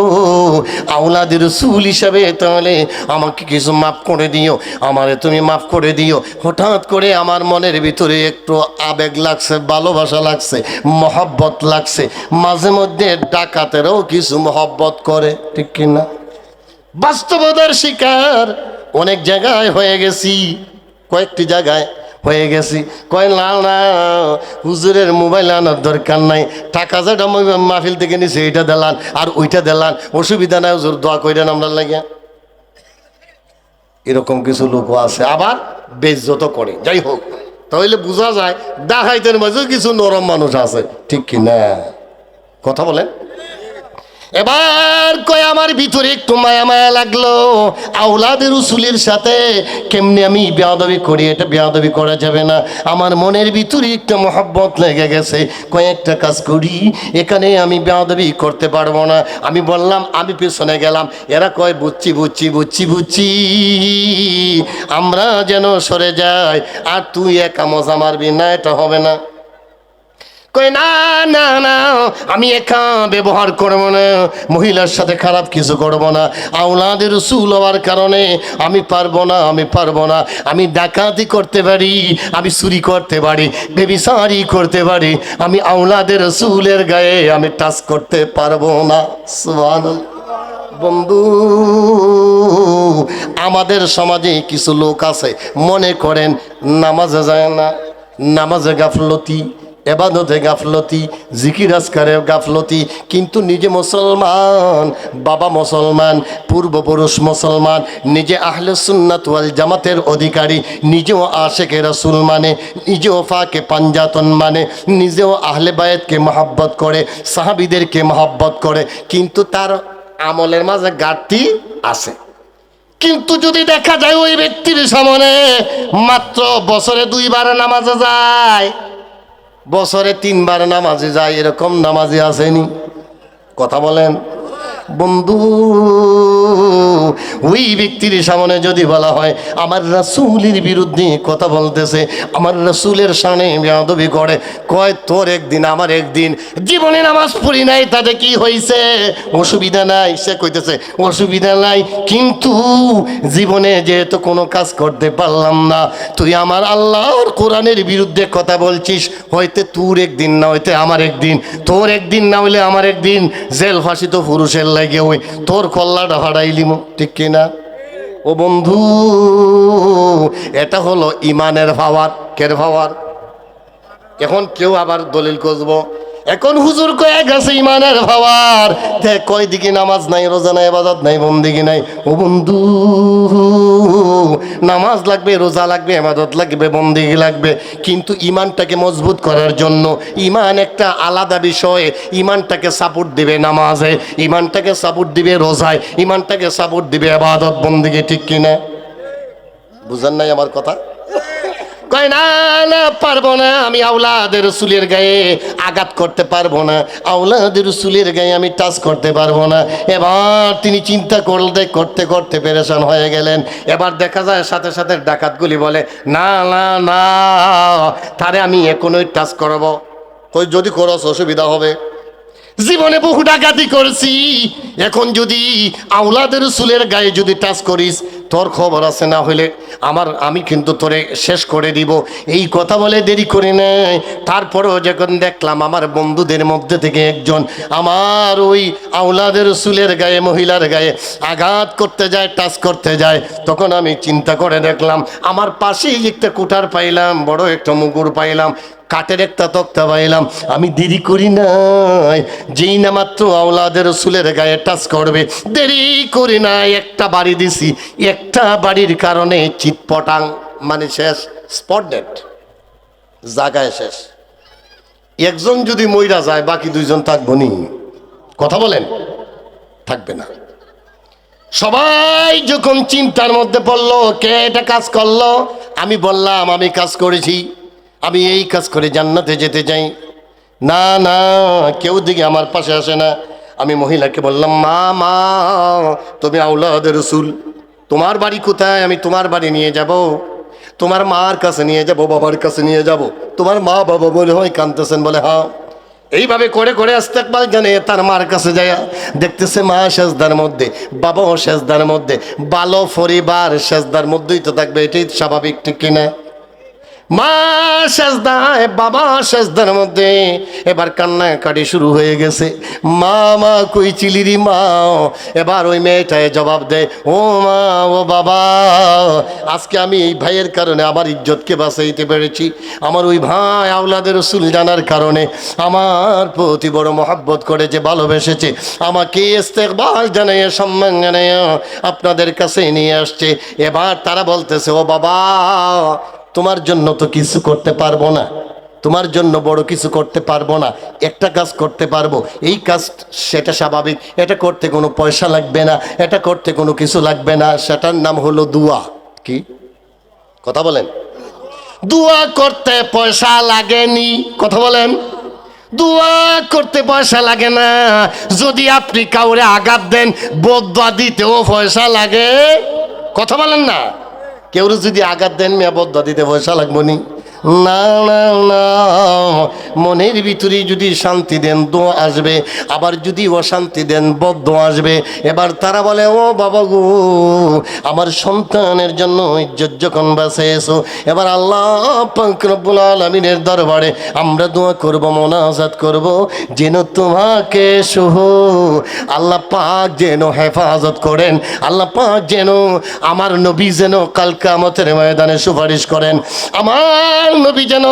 আওলাদের রসুল হিসাবে, তাহলে আমাকে কিছু মাফ করে দিও, আমারে তুমি মাফ করে দিও। হঠাৎ করে আমার মনের ভিতরে একটু আবেগ লাগছে, ভালোবাসা লাগছে, মহব্বত লাগছে। মাঝে মধ্যে ডাকাতেরও কিছু মহব্বত করে, ঠিক কিনা? বাস্তবতার শিকার অনেক জায়গায় হয়ে গেছি, কয়েকটি জায়গায় হয়ে গেছি। কয় না না হুজুরের মোবাইল আনার দরকার নাই, টাকা যেটা মাহফিল থেকে নিছে এইটা দিলান আর ওইটা দিলান, অসুবিধা নাই হুজুর, দোয়া কইরেন আমরা লাগে। এরকম কিছু লোকও আছে, আবার বেইজ্জত করে। যাই হোক, তাহলে বোঝা যায় ডাকাইতের মাঝেও কিছু নরম মানুষ আছে, ঠিক কি না? কথা বলেন। এবার কয় আমার ভিতরে একটু মায়া মায়া লাগলো, আওলাদের রসুলের সাথে কেমনি আমি বেয়াদবি করি, এটা বেয়াদবি করা যাবে না। আমার মনের ভিতরে একটা মহব্বত লেগে গেছে, কয়েকটা কাজ করি, এখানে আমি বেয়াদবি করতে পারবো না। আমি বললাম, আমি পেছনে গেলাম। এরা কয় বুঝছি বুঝছি বুঝছি বুঝছি, আমরা যেন সরে যাই, আর তুই একা মজা মারবি না, এটা হবে না। কই না না না, আমি একা ব্যবহার করবো না, মহিলার সাথে খারাপ কিছু করবো না, আওলাদের রসুল হওয়ার কারণে আমি পারবো না, আমি পারবো না। আমি ডাকাতি করতে পারি, আমি চুরি করতে পারি, বেবিচারি করতে পারি, আমি আওলাদের রসুলের গায়ে আমি টাচ করতে পারবো না। সুবহানাল্লাহ। বন্ধু, আমাদের সমাজে কিছু লোক আছে মনে করেন নামাজে যায় না, নামাজে গাফলতি, এবাদতে গাফলতি, জিকির আজকারে গাফলতি, কিন্তু নিজে মুসলমান, বাবা মুসলমান, পূর্বপুরুষ মুসলমান, নিজে আহলে সুন্নাত ওয়াল জামাতের অধিকারী, নিজেও আশেকে রাসূল মানে, নিজেও ফাকে পাঞ্জাতন মানে, নিজেও আহলে বায়াতকে মহব্বত করে, সাহাবীদেরকে মহব্বত করে, কিন্তু তার আমলের মাঝে ঘাটতি আছে। কিন্তু যদি দেখা যায় ওই ব্যক্তির সামনে মাত্র বছরে 2 বার নামাজে যায়, বছরে 3 বার নামাজে যায়, এরকম নামাজি আসেনি? কথা বলেন। বন্ধু, ওই ব্যক্তির সামনে যদি বলা হয় আমার রাসূলের বিরুদ্ধে কথা বলতেছে, আমার রাসূলের সামনে বেয়াদবি করে, কয় তোর একদিন আমার একদিন, জীবনে নামাজ পড়ি নাই তাতে কি হয়েছে, অসুবিধা নাই। সে কইতেছে অসুবিধা নাই, কিন্তু জীবনে যেহেতু কোনো কাজ করতে পারলাম না, তুই আমার আল্লাহর কোরআনের বিরুদ্ধে কথা বলছিস, হয়তো তোর একদিন না হইতে আমার একদিন, তোর একদিন না হইলে আমার একদিন, জেল ফাঁসি তো পুরুষের লাগে, ওই তোর কল্লাটা হারাইলিম, ঠিক কিনা? ও বন্ধু, এটা হলো ইমানের পাওয়ার। কের পাওয়ার? এখন কেউ আবার দলিল খুঁজবো, এখন হুজুর কয়ে গেছে ইমানের পাওয়ার, দেখ কয় দিকে নামাজ নাই, রোজা নাই, ইবাদত নাই, বন্দেগী নাই। ও বন্ধু, নামাজ লাগবে, রোজা লাগবে, ইবাদত লাগবে, বন্দেগী লাগবে, কিন্তু ইমানটাকে মজবুত করার জন্য ইমান একটা আলাদা বিষয়। ইমানটাকে সাপোর্ট দিবে নামাজে, ইমানটাকে সাপোর্ট দিবে রোজায়, ইমানটাকে সাপোর্ট দিবে ইবাদত বন্দেগী, ঠিক কিনা? বুঝেন নাই আমার কথা? কয় না না, পারবো না, আমি আওলাদের রসুলের গায়ে আঘাত করতে পারবো না, আওলাদের রসুলের গায়ে আমি টাচ করতে পারবো না। এবার তিনি চিন্তা করতে করতে করতে পেরেশান হয়ে গেলেন। এবার দেখা যায় সাথে সাথে ডাকাতগুলি বলে না না না, তারে আমি এখনই টাচ করবো। কই যদি করস অসুবিধা হবে, জীবনে বহু ডাকাতি করছি, এখন যদি আওলাদের রসুলের গায়ে যদি টাচ করিস, তোর খবর আছে, না হইলে আমি কিন্তু তোরে শেষ করে দিব। এই কথা বলে দেরি করে নেয়। তারপরেও যখন দেখলাম আমার বন্ধুদের মধ্যে থেকে একজন আমার ওই আওলাদের রসুলের গায়ে, মহিলার গায়ে আঘাত করতে যায়, টাচ করতে যায়, তখন আমি চিন্তা করে দেখলাম আমার পাশেই একটা কুঠার পাইলাম, বড় একটা মুগুর পাইলাম, কাঠের একটা তক্তা পাইলাম। আমি দেরি করি নাই, যেই না মাত্র আওলাদের রসুলের গায়ে টাচ করবে, দেরি করি না, একটা বাড়ি দিছি। একটা বাড়ির কারণে চিৎপটাং, মানে শেষ, স্পট ডেড, জায়গায় শেষ। একজন যদি মইরা যায়, বাকি 2 জন থাকবো নি? কথা বলেন, থাকবে না। সবাই যখন চিন্তার মধ্যে পড়লো কে এটা কাজ করলো, আমি বললাম আমি কাজ করেছি, আমি এই কাজ করে জান্নাতে যেতে চাই। না না, কেউ দিকে আমার পাশে আসে না। আমি মহিলাকে বললাম, মা মা, তুমি আওলাদের রসুল, তোমার বাড়ি কোথায়, আমি তোমার বাড়ি নিয়ে যাব, তোমার মার কাছে নিয়ে যাব, বাবার কাছে নিয়ে যাব। তোমার মা বাবা মনে হয় কাঁদতেছেন, বলে হ্যাঁ। এইভাবে করে করে ইস্তেকবাল জানে তার মার কাছে যায়, দেখতেছে মা সেজদার মধ্যে, বাবাও সেজদার মধ্যে, ভালো পরিবার সেজদার মধ্যেই তো থাকবে, এটাই স্বাভাবিক, ঠিক কিনা? মা সেজদায়, বাবা সেজদার মধ্যে, এবার কান্নাকাটি শুরু হয়ে গেছে। মা মা কই চিলিরি মা, এবার ওই মেয়েটায় জবাব দেয়, ও মা ও বাবা, আজকে আমি এই ভাইয়ের কারণে আমার ইজ্জতকে বাঁচাইতে পেরেছি। আমার ওই ভাই আওলাদের রসুল জানার কারণে আমার প্রতি বড় মহাব্বত করেছে, ভালোবেসেছে, আমাকে ইস্তেকবাল জানাইয়া সম্মান জানাইয়া আপনাদের কাছে নিয়ে আসছে। এবার তারা বলতেছে, ও বাবা, তোমার জন্য তো কিছু করতে পারবো না, তোমার জন্য বড় কিছু করতে পারবো না, একটা কাজ করতে পারবো, এই কাজ, সেটা স্বাভাবিক, এটা করতে কোনো পয়সা লাগবে না, এটা করতে কোনো কিছু লাগবে না, সেটার নাম হলো দুয়া। কি কথা বলেন? দুয়া করতে পয়সা লাগেনি, কথা বলেন। দুয়া করতে পয়সা লাগে না। যদি আপনি কাউরে আঘাত দেন, বদদুয়া দিতেও পয়সা লাগে, কথা বলেন না। কেউ যদি আঘাত দেন, মেয়া বদদুয়া দিতে পয়সা লাগবো নি? না না না, মনের ভিতরে যদি শান্তি দেন দোয়া আসবে, আবার যদি অশান্তি দেন বদদোয়া আসবে। এবার তারা বলে, ও বাবা গো, আমার সন্তানের জন্য ইজ্জত যখন বাঁচিয়েছো, এবার আল্লাহ পাক রব্বুল আলামিনের দরবারে আমরা দোয়া করব, মোনাজাত করব, যেন তোমাকে সহ আল্লাহ পাক যেন হেফাজত করেন, আল্লাহ পাক যেন আমার নবী যেন কাল কিয়ামতের ময়দানে সুপারিশ করেন, আমার নবী যেন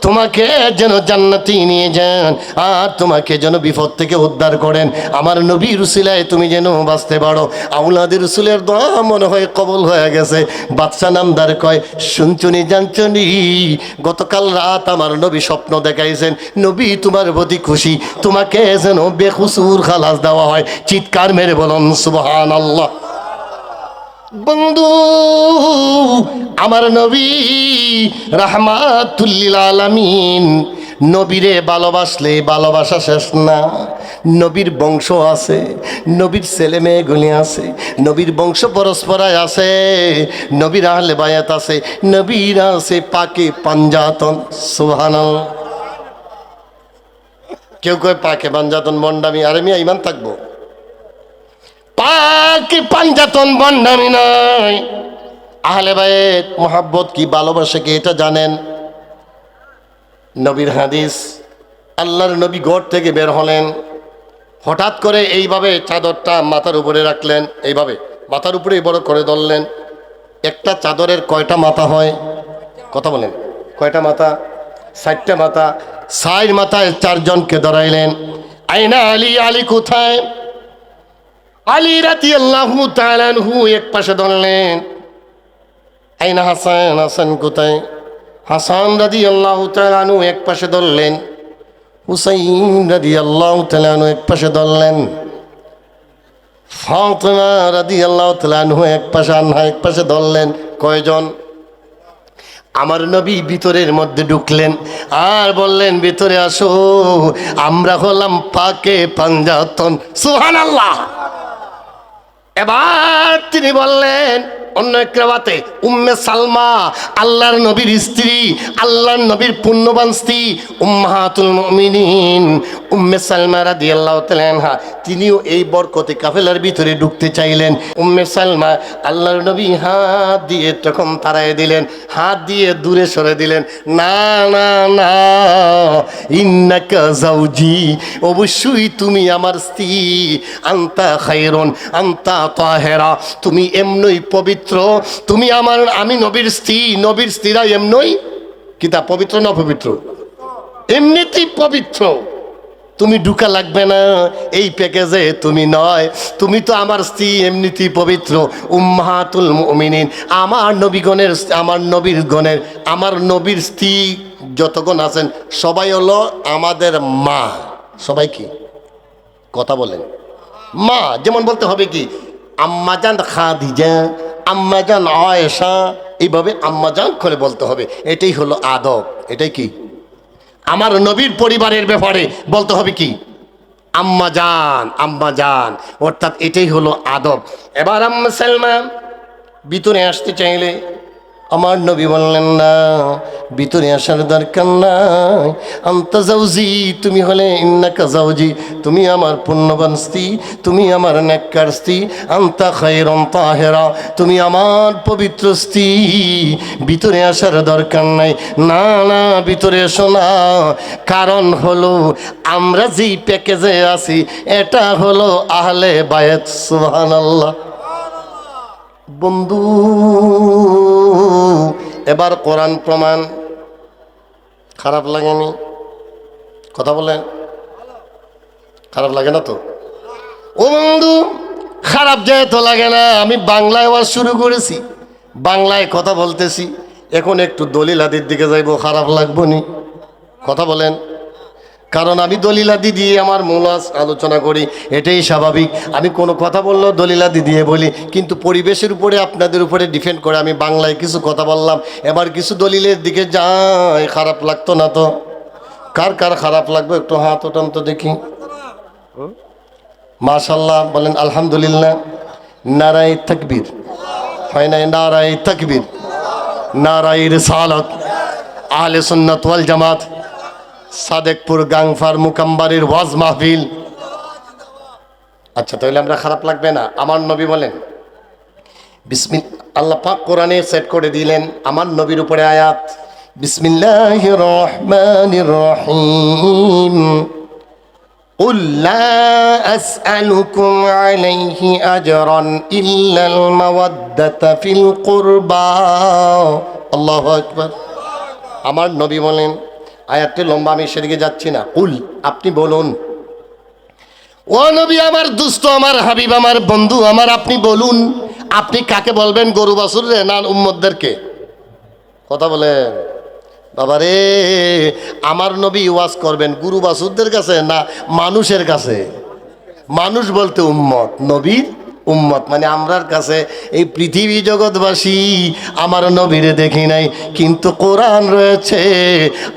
তোমাকে যেন জান্নাতে নিয়ে যান, আর তোমাকে যেন বিপদ থেকে উদ্ধার করেন, আমার নবীর উসিলায় তুমি যেন বাঁচতে পারো। আওলাদের রসুলের দোয়া মনে হয় কবুল হয়ে গেছে। বাদশা নামদার কয়, শুনছুনি জানছুনি, গতকাল রাত আমার নবী স্বপ্ন দেখাইছেন, নবী তোমার প্রতি খুশি, তোমাকে যেন বেকসুর খালাস দেওয়া হয়। চিৎকার মেরে বলুন সুবহানাল্লাহ। বন্ধু, আমার নবী রাহমাতুল লিল আলামিন, নবীরে ভালোবাসলে ভালোবাসা শেষ না। নবীর বংশ আছে, নবীর ছেলে মেয়েগুলি আছে, নবীর বংশ পরস্পরায় আছে, নবীর আহলে বায়াত আছে, নবীর আছে পাকে পাঞ্জাতন। সুবহানাল্লাহ। কেউ কয় পাকে পাঞ্জাতন বন্ডামি, আরে মিয়া ইমান থাকবো, পাকে পাঞ্জাতন বন্ডামি নয়। আহলে বায়েত মোহাব্বত কি, ভালোবাসা কি, এটা জানেন? নবীর হাদিস, আল্লাহর নবী ঘর থেকে বের হলেন, হঠাৎ করে এইভাবে চাদরটা মাথার উপরে রাখলেন, এইভাবে মাথার উপরে বড় করে ধরলেন। একটা চাদরের কয়টা মাথা হয়? কথা বলেন, কয়টা মাথা? 4টা মাথা। 4 মাথায় 4 জনকে ধরাইলেন। আইনা আলী, আলী কোথায়? আলী রাদিয়াল্লাহু তাআলা আনহু এক পাশে ধরলেন। আইনা হাসান, হাসান কোথায়? হাসান রাদিয়াল্লাহু তাআলা আনহু এক পাশে ধরলেন। হুসাইন রাদিয়াল্লাহু তাআলা আনহু এক পাশে ধরলেন। ফাতিমা রাদিয়াল্লাহু তাআলা আনহু এক পাশে, আনহা এক পাশে ধরলেন। কয়জন? আমার নবী ভিতরের মধ্যে ঢুকলেন আর বললেন, ভিতরে আসো, আমরা হলাম পাকে পাঞ্জাতন। সুবহানাল্লাহ। এবার তিনি বললেন, অন্য এক রাওয়াতে উম্মে সালমা, আল্লাহর নবীর স্ত্রী, আল্লাহর নবীর পুণ্যবান স্ত্রী, উম্মাহাতুল মুমিনিন উম্মে সালমা রাদিয়াল্লাহু তাআলা আনহা, তিনিও এই বরকতে কাফেলার ভিতরে ঢুকতে চাইলেন। উম্মে সালমা আল্লাহর নবী হাত দিয়ে তখন তাড়ায় দিলেন, হাত দিয়ে দূরে সরে দিলেন। না না না, ইন্নাকা যাওজি, অবশ্যই তুমি আমার স্ত্রী, আনতা খায়রুন, আনতা তাহেরা, তুমি এমনই পবিত্র, তুমি আমার, আমি নবীর স্ত্রী, নবীর স্ত্রীরা এমনই কিতা পবিত্র না পবিত্র? এমনিতেই পবিত্র, তুমি ঢুকা লাগবে না এই প্যাকেজে, তুমি নয়, তুমি তো আমার স্ত্রী, এমনিতেই পবিত্র। উম্মাহাতুল মুমিনিন, আমার নবীগণের, আমার নবীর গণের, আমার নবীর স্ত্রী যতগণ আছেন সবাই হলো আমাদের মা। সবাই কি? কথা বলেন। মা, যেমন বলতে হবে কি, আম্মাজান খাদিজা, আম্মাজান আয়েশা, এইভাবে আম্মাজান করে বলতে হবে। এটাই হলো আদব। এটাই কি? আমার নবীর পরিবারের ব্যাপারে বলতে হবে কি, আম্মাজান, আম্মাজান, অর্থাৎ এটাই হলো আদব। এবার আম্মা সালমা ভিতরে আসতে চাইলে আমার নবী বললেন না, ভিতরে আসার দরকার নাই। আন্তা জাউজি, তুমি হলে ইন্নাকা জাউজি, তুমি আমার পুণ্যবান স্ত্রী, তুমি আমার নেককার স্ত্রী। আন্তা খায়রুন তাহেরা, তুমি আমার পবিত্র স্ত্রী, ভিতরে আসার দরকার নাই। না না, ভিতরে এসো না। কারণ হলো আমরা যেই প্যাকেজে আছি এটা হলো আহলে বায়াত। সুবহানাল্লাহ। বন্ধু, এবার কোরআন প্রমাণ। খারাপ লাগেনি? কথা বলেন, খারাপ লাগে না তো? ও বন্ধু, খারাপ যেহেতু লাগে না, আমি বাংলায় আওয়াজ শুরু করেছি, বাংলায় কথা বলতেছি, এখন একটু দলিল হাদির দিকে যাইব, খারাপ লাগবো নি? কথা বলেন। কারণ আমি দলিলাদি দিয়ে আমার মূল আলোচনা করি, এটাই স্বাভাবিক। আমি কোনো কথা বললেও দলিলাদি দিয়ে বলি, কিন্তু পরিবেশের উপরে আপনাদের উপরে ডিপেন্ড করে আমি বাংলায় কিছু কথা বললাম, এবার কিছু দলিলের দিকে যাই। খারাপ লাগতো না তো? কার কার খারাপ লাগবে একটু হাত ওঠান তো দেখি। মাশাল্লাহ বলেন, আলহামদুলিল্লাহ। নারায়ে তাকবীর হয় নাই? নারায়ে তাকবীর, নারায়ে রিসালাত, আহলে সুন্নাত ওয়াল জামাত, সাদেকপুর গাংফার মুকাম্বারের ওয়াজ মাহফিল। আচ্ছা, তাহলে আমরা খারাপ লাগবে না। আমার নবী বলেন আল্লাহ পাক কোরআনে সেট করে দিলেন আমার নবীর উপরে আয়াত, বিসমিল্লাহির রহমানির রহিম। قل لا أسألكم عليه أجرا إلا المودة في القربى। আল্লাহু আকবার। আমার নবী বলেন, আয়াতটি লম্বা, আমি সেদিকে যাচ্ছি না। কুল, আপনি বলুন। ও নবী আমার দুস্থ, আমার হাবিব, আমার বন্ধু আমার, আপনি বলুন। আপনি কাকে বলবেন? গরু বাছুর রে না উম্মতদেরকে? কথা বলেন বাবারে। আমার নবী ওয়াজ করবেন গরু বাছুরদের কাছে না মানুষের কাছে? মানুষ বলতে উম্মত, নবীর উম্মত মানে আমরার কাছে। এই পৃথিবী জগৎবাসী আমার নবীরে দেখি নাই, কিন্তু কোরআন রয়েছে।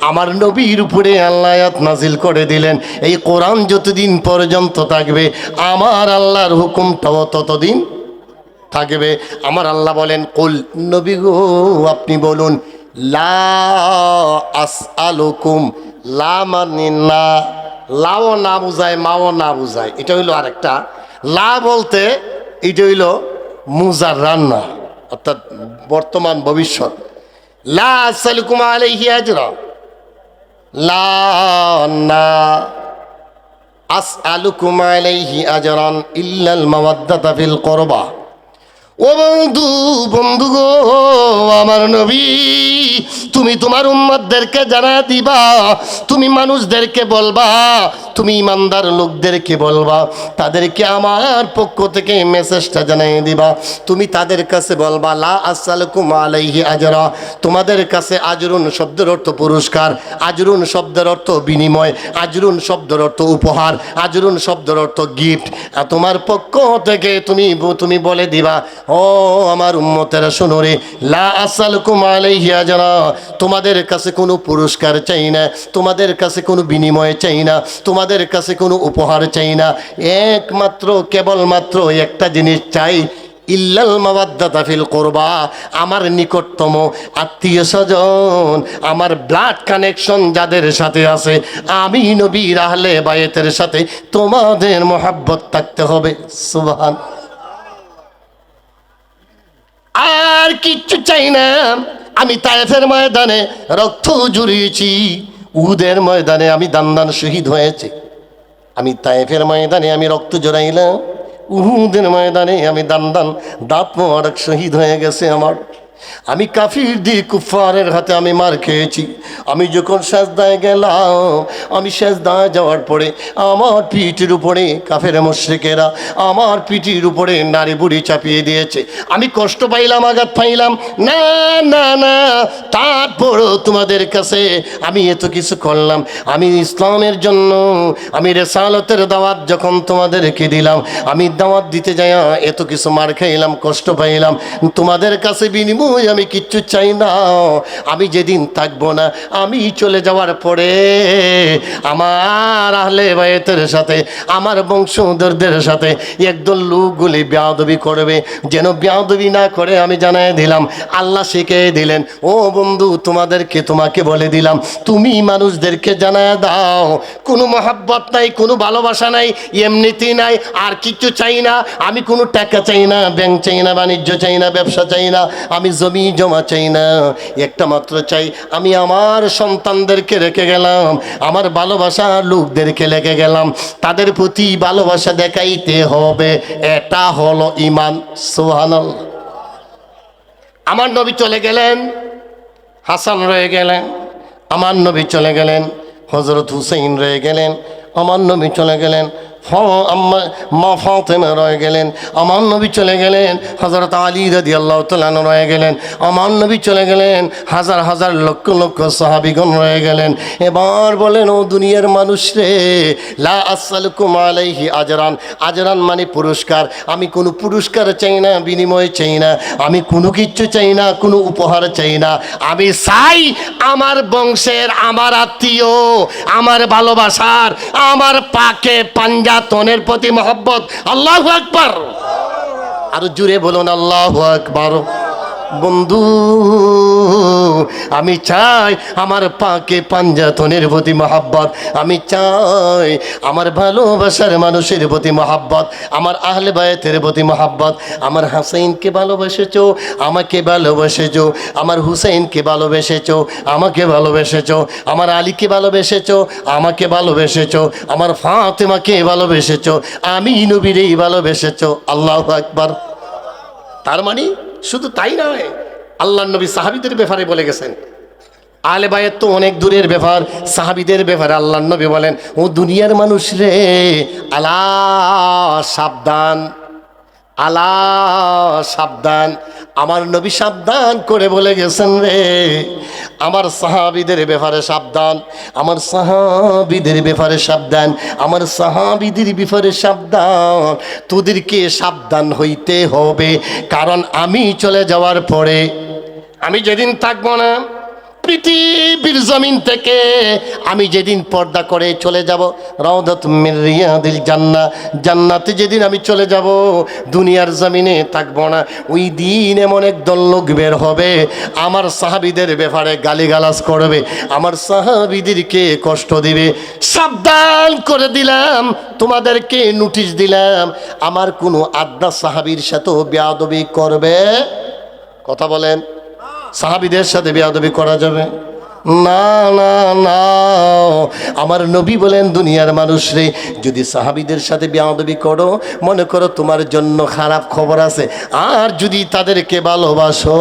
আমার নবীর উপরে আল্লাহ আয়াত নাজিল করে দিলেন, এই কোরআন যতদিন পর্যন্ত থাকবে আমার আল্লাহর হুকুমটাও ততদিন থাকবে। আমার আল্লাহ বলেন, কুল, নবী গো আপনি বলুন, লা আসআলুকুম, লা মানে না, লাও না বুঝায়, মাও না বুঝায়, এটা হইলো আরেকটা। লা বলতে এটা হইল মুজার রান্না, অর্থাৎ বর্তমান ভবিষ্যৎ। লা আসআলুকুম আলাইহি আজরা, লা না আসআলুকুম আলাইহি আজরান ইল্লাল মাওয়াদ্দাতা ফিল কুরবা। ও বন্ধু, বন্ধু গো আমার নবী, তুমি তোমার উম্মতদেরকে জানা দিবা, তুমি মানুষদেরকে বলবা, তুমি ইমানদার লোকদেরকে বলবা, তাদেরকে আমার পক্ষ থেকে মেসেজটা জানিয়ে দিবা। তুমি তাদের কাছে বলবা, লা আসআলুকুম আলাইহি আজরা, তোমাদের কাছে আজরুন শব্দের অর্থ পুরস্কার, আজরুন শব্দের অর্থ বিনিময়, আজরুন শব্দের অর্থ উপহার, আজরুন শব্দের অর্থ গিফট। আর তোমার পক্ষ থেকে তুমি বলে দিবা, ও আমার উম্মতেরা শোনো রে, লা আসআলুকুম আলাইহি আজরা, তোমাদের কাছে কোনো পুরস্কার চাই না, তোমাদের কাছে কোনো বিনিময় চাই না, তোমাদের কাছে কোনো উপহার চাই না, একমাত্র কেবলমাত্র একটা জিনিস চাই, ইল্লাল মাওয়াদ্দাতা ফিল কুরবা, আমার নিকটতম আত্মীয় স্বজন, আমার ব্লাড কানেকশন যাদের সাথে আছে, আমি নবীর আহলে বায়াতের সাথে তোমাদের মহব্বত থাকতে হবে। সুবহান। আর কিচ্ছু চাই না। আমি তায়েফের ময়দানে রক্ত জুড়িয়েছি, উহুদের ময়দানে আমি দান শহীদ হয়েছে। আমি তায়েফের ময়দানে আমি রক্ত জড়াইলাম, উহুদের ময়দানে আমি দাঁত মোবারক শহীদ হয়ে গেছে আমার। আমি কাফির দিয়ে কুফারের হাতে আমি মার খেয়েছি। আমি যখন সেজদায় গেলাম, আমি সেজদায় যাওয়ার পরে আমার পিঠের উপরে কাফের মুশরিকেরা আমার পিঠের উপরে নারী বুড়ি চাপিয়ে দিয়েছে। আমি কষ্ট পাইলাম, আঘাত পাইলাম, না না না, তারপরও তোমাদের কাছে আমি এত কিছু করলাম। আমি ইসলামের জন্য, আমি রিসালাতের দাওয়াত যখন তোমাদেরকে দিলাম, আমি দাওয়াত দিতে যাই এত কিছু মার খাইলাম, কষ্ট পাইলাম, তোমাদের কাছে বিনিময় আমি কিচ্ছু চাই না। আমি যেদিন থাকবো না, আমি চলে যাওয়ার পরে আমার আহলে বায়তের সাথে, আমার বংশধরদের সাথে একদল লোকগুলি বেয়াদবি করবে। যেন বেয়াদবি না করে আমি জানাই দিলাম, আল্লাহ শিখিয়ে দিলেন, ও বন্ধু তোমাকে বলে দিলাম, তুমি মানুষদেরকে জানায় দাও, কোনো মহাব্বত নাই, কোনো ভালোবাসা নাই, এমনিতেই নাই, আর কিচ্ছু চাই না। আমি কোনো টাকা চাই না, ব্যাংক চাই না, বাণিজ্য চাই না, ব্যবসা চাই না, আমি জমি জমা চাই না। একটা মাত্র চাই, আমি আমার সন্তানদেরকে রেখে গেলাম, আমার ভালোবাসা লোকদেরকে রেখে গেলাম, তাদের প্রতি ভালোবাসা দেখাইতে হবে। এটা হলো ঈমান। সুবহানাল্লাহ। আমার নবী চলে গেলেন, হাসান রয়ে গেলেন। আমার নবী চলে গেলেন, হযরত হুসাইন রয়ে গেলেন। আমার নবী চলে গেলেন, মা ফাতেমা রয়ে গেলেন। আমার নবী চলে গেলেন, হযরত আলী রাদিয়াল্লাহু তাআলা আনহু রয়ে গেলেন। আমার নবী চলে গেলেন, হাজার হাজার লক্ষ লক্ষ সাহাবীগণ রয়ে গেলেন। এবার বলেন, ও দুনিয়ার মানুষ রে, লা আসআলুকুম আলাইহি আজরান। আজরান মানে পুরস্কার। আমি কোনো পুরস্কার চাই না, বিনিময় চাই না, আমি কোনো কিচ্ছু চাই না, কোনো উপহার চাই না। আমি চাই আমার বংশের, আমার আত্মীয়, আমার ভালোবাসার, আমার পাকে পাঞ্জাতনের প্রতি মহব্বত। আল্লাহু আকবার। আরো জুড়ে বলুন আল্লাহু আকবার। বন্ধু, আমি চাই আমার পাকে পাঞ্জাতনের প্রতি মহাব্বত, আমি চাই আমার ভালোবাসার মানুষের প্রতি মহাব্বত, আমার আহলে বায়তের প্রতি মহাব্বত। আমার হাসাইনকে ভালোবেসেছো, আমাকে ভালোবেসেছো, আমার হুসাইনকে ভালোবেসেছো, আমাকে ভালোবেসেছো, আমার আলীকে ভালোবেসেছো, আমাকে ভালোবেসেছো, আমার ফাতেমাকে ভালোবেসেছো, আমি নবীরেই ভালোবেসেছো। আল্লাহু আকবার। তার মানে শুধু তাই নয়, আল্লাহর নবী সাহাবীদের ব্যাপারে বলে গেছেন। আহলে বায়াত তো অনেক দূরের ব্যাপার, সাহাবীদের ব্যাপারে আল্লাহর নবী বলেন, ও দুনিয়ার মানুষ রে, আলা সাবধান, আলা সাবধান। আমার নবী সাবধান করে বলে গেছেন রে, আমার সাহাবীদের ব্যাপারে সাবধান, আমার সাহাবীদের ব্যাপারে সাবধান, আমার সাহাবীদের ব্যাপারে সাবধান। তোদেরকে সাবধান হইতে হবে, কারণ আমি চলে যাওয়ার পরে, আমি যেদিন থাকবো না পৃথিবীর জমিন থেকে, আমি যেদিন পর্দা করে চলে যাব, রাউদাত মিন রিয়াদিল জান্নাহ, জান্নাতে যেদিন আমি চলে যাব, দুনিয়ার জমিনে থাকবো না, ওই দিন এমন একদল লোক বের হবে, আমার সাহাবীদের ব্যাপারে গালিগালাজ করবে, আমার সাহাবীদেরকে কষ্ট দিবে। সাবধান করে দিলাম, তোমাদেরকে নোটিশ দিলাম, আমার কোনো আদ্দা সাহাবীর সাথেও বেয়াদবি করবে। কথা বলেন, সাহাবীদের সাথে বেয়াদবি করা যাবে না? না না। আমার নবী বলেন, দুনিয়ার মানুষ রে, যদি সাহাবীদের সাথে বেয়াদবি করো, মনে করো তোমার জন্য খারাপ খবর আছে। আর যদি তাদেরকে ভালোবাসো,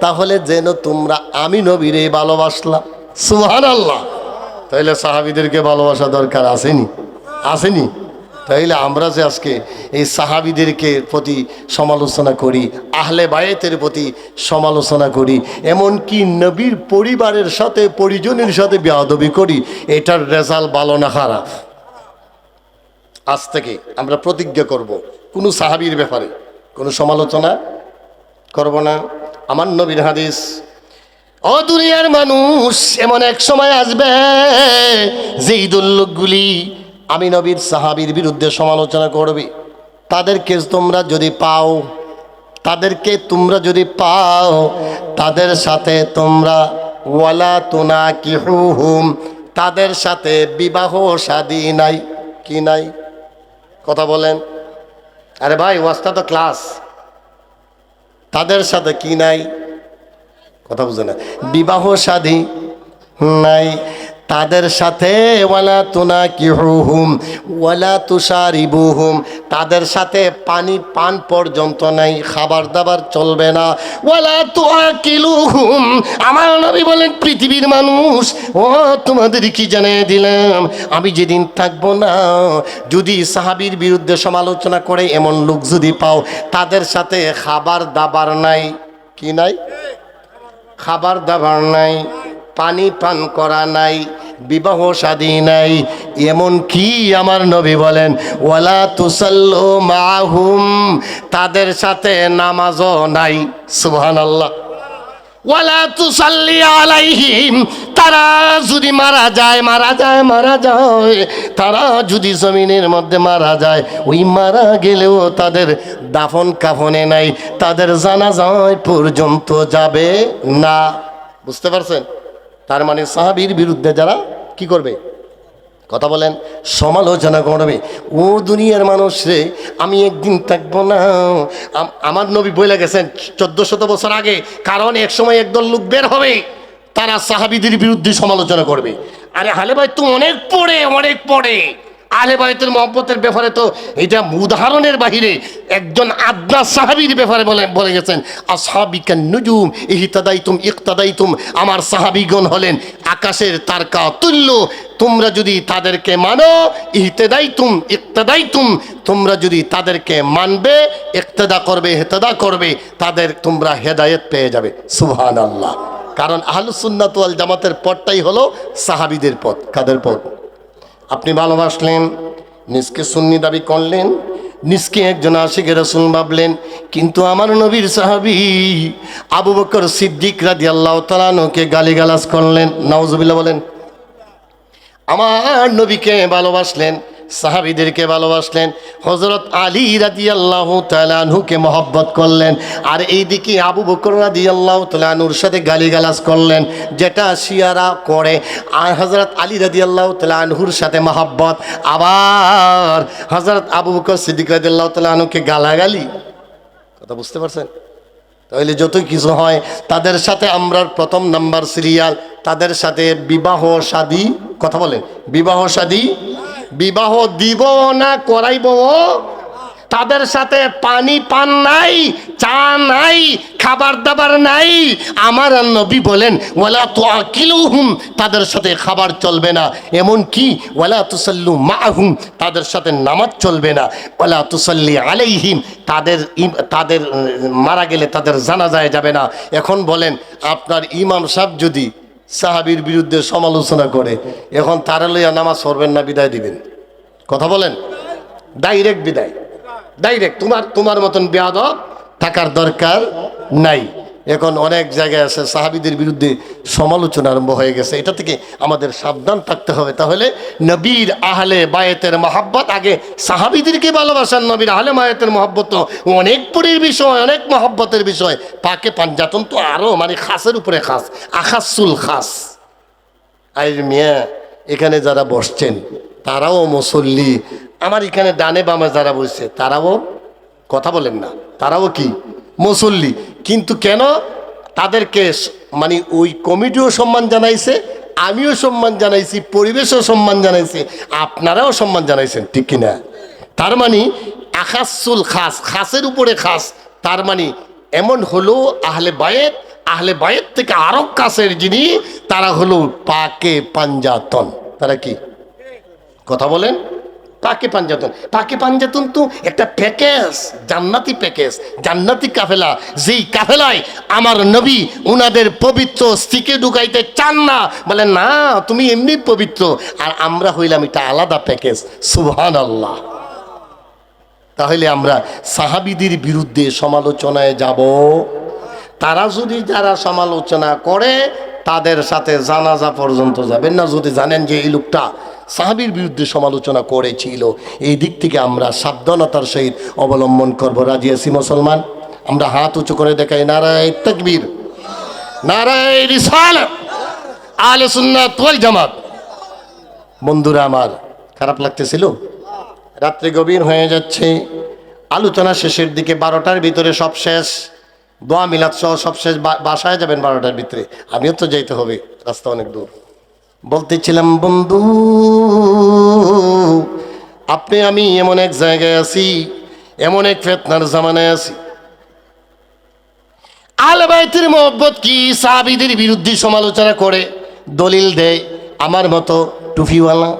তাহলে যেন তোমরা আমি নবীরে ভালোবাসলাম। সুবহানাল্লাহ। তাইলে সাহাবীদেরকে ভালোবাসা দরকার আসেনি? আসেনি? তাইলে আমরা যে আজকে এই সাহাবীদেরকে প্রতি সমালোচনা করি, আহলে বায়েতের প্রতি সমালোচনা করি, এমনকি নবীর পরিবারের সাথে, পরিজনের সাথে বেয়াদবি করি, এটার রেজাল্ট ভালো না খারাপ? আজ থেকে আমরা প্রতিজ্ঞা করব, কোনো সাহাবীর ব্যাপারে কোনো সমালোচনা করব না। আমার নবীর হাদিস, ও দুনিয়ার মানুষ, এমন এক সময় আসবে যেই লোকগুলি আমি নবীর সাহাবীর বিরুদ্ধে সমালোচনা করবে, তাদেরকে তোমরা যদি পাও, তাদেরকে তোমরা যদি পাও, তাদের সাথে তোমরা ওয়ালা তুনাকিহুহুম, তাদের সাথে বিবাহ শাদী নাই। কি নাই? কথা বলেন। আরে ভাই, ওয়াজটা তো ক্লাস। তাদের সাথে কি নাই? কথা বুঝে না। বিবাহ শাদী নাই তাদের সাথে। ওয়ালা তুনাকিহুহুম ওয়ালা তুশারিবুহুম, তাদের সাথে পানি পান পর্যন্ত নাই, খাবার দাবার চলবে না। ওয়ালা তুআকিলুহুম, আমার নবী বলেন, পৃথিবীর মানুষ, ও তোমাদের কি জানিয়ে দিলাম, আমি যেদিন থাকবো না, যদি সাহাবীর বিরুদ্ধে সমালোচনা করে এমন লোক যদি পাও, তাদের সাথে খাবার দাবার নাই। কি নাই? খাবার দাবার নাই, পানি পান করা নাই, বিবাহ শাদী নাই। এমন কি আমার নবী বলেন, ওয়ালা তুসাল্লু মাহুম, তাদের সাথে নামাজও নাই। সুবহানাল্লাহ। ওয়ালা তুসাল্লি আলাইহিম, তারা যদি মারা যায়, তারা যদি জমিনের মধ্যে মারা যায়, ওই মারা গেলেও তাদের দাফন কাফনে নাই, তাদের জানাজায় পর্যন্ত যাবে না। বুঝতে পারছেন? তার মানে সাহাবীর বিরুদ্ধে যারা কি করবে, কথা বলেন, সমালোচনা করবে, ও দুনিয়ার মানুষ রে, আমি একদিন থাকবো না। আমার নবী বলে গেছেন 1400 বছর আগে, কারণ এক সময় একদল লোক বের হবে, তারা সাহাবীদের বিরুদ্ধে সমালোচনা করবে। আরে আহলে বাইত তো অনেক পড়ে আহলে বাইতের মহব্বতের ব্যাপারে তো এটা উদাহরণের বাহিরে একজন আদনা সাহাবীর ব্যাপারে বলে গেছেন, আসহাবিকান নুজুম ইহতাদাইতুম, আমার সাহাবীগণ হলেন আকাশের তারকা তুল্য, তোমরা যদি তাদেরকে মানো, ইহতাদাইতুম, তোমরা যদি তাদেরকে মানবে, ইহতেদা করবে, তাদের তোমরা হেদায়েত পেয়ে যাবে। সুবহানাল্লাহ। কারণ আহলুস সুন্নাত ওয়াল জামাতের পথটাই হলো সাহাবীদের পথ। কাদের পথ? আপনি ভালোবাসলেন, নিজকে সুন্নি দাবি করলেন, নিজকে একজন আশিকে রাসূল ভাবলেন, কিন্তু আমার নবীর সাহাবী আবু বকর সিদ্দিক রাদিয়াল্লাহু তাআলা আনহুকে গালিগালাজ করলেন। নাউজুবিল্লাহ বলেন। আমার নবীকে ভালোবাসলেন, সাহাবীদেরকে ভালোবাসলেন, হযরত আলী রাদিয়াল্লাহু তাআলা আনহুকে মহব্বত করলেন, আর এইদিকে আবু বকর রাদিয়াল্লাহু তাআলা আনহুর সাথে গালিগালাজ করলেন, যেটা শিয়ারা করে। আর হযরত আলী রাদিয়াল্লাহু তাআলা আনহুর সাথে মহব্বত, আবার হযরত আবু বকর সিদ্দিক রাদিয়াল্লাহু তাআলা আনহুকে গালাগালি। কথা বুঝতে পারছেন? তাহলে যতই কিছু হয়, তাদের সাথে আমরা প্রথম নাম্বার সিরিয়াল, তাদের সাথে বিবাহ শাদী, কথা বলেন, বিবাহ দিব না করাইব, তাদের সাথে পানি পান নাই, চা নাই, খাবার দাবার নাই। আমার নবী বলেন, ওয়ালা তুআকিলুহুম, তাদের সাথে খাবার চলবে না, এমন কি ওয়ালা তুসাল্লু মাআহুম, তাদের সাথে নামাজ চলবে না, ওয়ালা তুসাল্লি আলাইহিম, তাদের মারা গেলে তাদের জানাজায় যাবে না। এখন বলেন, আপনার ইমাম সাহেব যদি সাহাবীর বিরুদ্ধে সমালোচনা করে, এখন তারা লইয়া নামাজ পড়বেন না বিদায় দিবেন? কথা বলেন, ডাইরেক্ট বিদায়, ডাইরেক্ট। তোমার মতন বেয়াদব থাকার দরকার নাই। এখন অনেক জায়গায় আছে সাহাবীদের বিরুদ্ধে সমালোচনা আরম্ভ হয়ে গেছে, এটা থেকে আমাদের সাবধান থাকতে হবে। তাহলে নবীর আহলে বায়েতের মহব্বত, আগে সাহাবীদেরকে ভালোবাসার, নবীর আহলে বায়েতের মহব্বত তো অনেক পরের বিষয়, অনেক মহব্বতের বিষয়। পাকে পাঞ্জাতন তো আরো, মানে খাসের উপরে খাস, আখাসুল খাস। আই মিয়া, এখানে যারা বসছেন তারাও মুসল্লি, আমার এখানে ডানে বামে যারা বসছে তারাও, কথা বলেন না, তারাও কি মুসল্লি। কিন্তু কেন তাদেরকে মানে ওই কমিটিও সম্মান জানাইছে, আমিও সম্মান জানাইছি, পরিবেশও সম্মান জানাইছে, আপনারাও সম্মান জানাইছেন, ঠিক কিনা? তার মানে আখাসুল খাস, খাসের উপরে খাস। তার মানে এমন হলো আহলে বায়েত থেকে আরো কাছের যিনি, তারা হলো পাকে পাঞ্জাতন। তারা কি, কথা বলেন, পাকে পাঞ্জাতন তো একটা প্যাকেজ, জান্নাতি প্যাকেজ, জান্নাতি কাফেলা, যেই কাফেলায় আমার নবী উনাদের পবিত্র স্ত্রীকে ঢুকাইতে চান না, বলে না তুমি এমনি পবিত্র, আর আমরা হইলাম এটা আলাদা প্যাকেজ। সুবহানাল্লাহ। তাহলে আমরা সাহাবীদের বিরুদ্ধে সমালোচনায় যাব, তারা যদি যারা সমালোচনা করে তাদের সাথে জানাজা পর্যন্ত যাবেন না, যদি জানেন যে এই লোকটা সাহাবীর বিরুদ্ধে সমালোচনা করেছিল। এই দিক থেকে আমরা সাবধানতার সহিত অবলম্বন করব। রাজি আছি মুসলমান? আমরা হাত উঁচু করে দেখাই, নারায়ে তাকবীর, নারায়ে রিসালাত, আহলে সুন্নাত ওয়াল জামাত। বন্ধুরা আমার, খারাপ লাগতেছিল, রাত্রি গভীর হয়ে যাচ্ছে, আলোচনা শেষের দিকে, 12টার ভিতরে সব শেষ, দোয়া মিলাদ সহ সব শেষ, বাসায় যাবেন 12টার ভিতরে, আমিও তো যাইতে হবে, রাস্তা অনেক দূর। বলতেছিলাম, বন্ধু আপনি আমি এমন এক জায়গায় আছি, এমন এক ফিতনার জামানায় আছি, আহলে বাইতের মহব্বত কি সাহাবীদের বিরুদ্ধে সমালোচনা করে, দলিল দেয়। আমার মতো টুপিওয়ালা,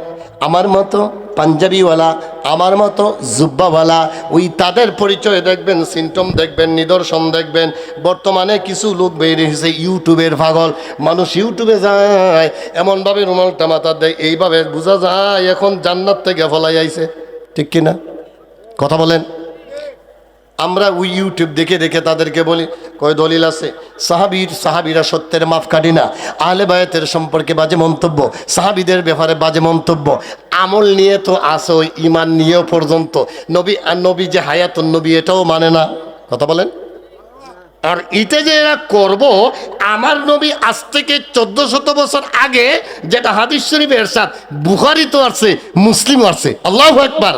আমার মতো পাঞ্জাবিওয়ালা, আমার মতো জুব্বাওয়ালা, ওই তাদের পরিচয় দেখবেন, সিমটম দেখবেন, নিদর্শন দেখবেন। বর্তমানে কিছু লোক বেরিয়ে এসেছে ইউটিউবের পাগল মানুষ, ইউটিউবে যায় এমনভাবে রুমালটা মাথা দেয়, এইভাবে বোঝা যায় এখন জান্নাত থেকে ফলাই আইছে, ঠিক কিনা? কথা বলেন। আমরা ওই ইউটিউব দেখে দেখে তাদেরকে বলি, কয় দলিল আছে? সাহাবীরা সত্যের মাপ কাটি না। আহলে বায়াতের সম্পর্কে বাজে মন্তব্য, সাহাবীদের ব্যাপারে বাজে মন্তব্য, আমল নিয়ে তো আছে, ওই ইমান নিয়েও পর্যন্ত নবী যে হায়াতুন নবী এটাও মানে না। কথা বলেন। আর ইতে যে এরা করব, আমার নবী আজ থেকে 1400 বছর আগে যেটা হাদিস শরীফে এরশাদ, বুখারী তো আছে, মুসলিমও আছে। আল্লাহু আকবার।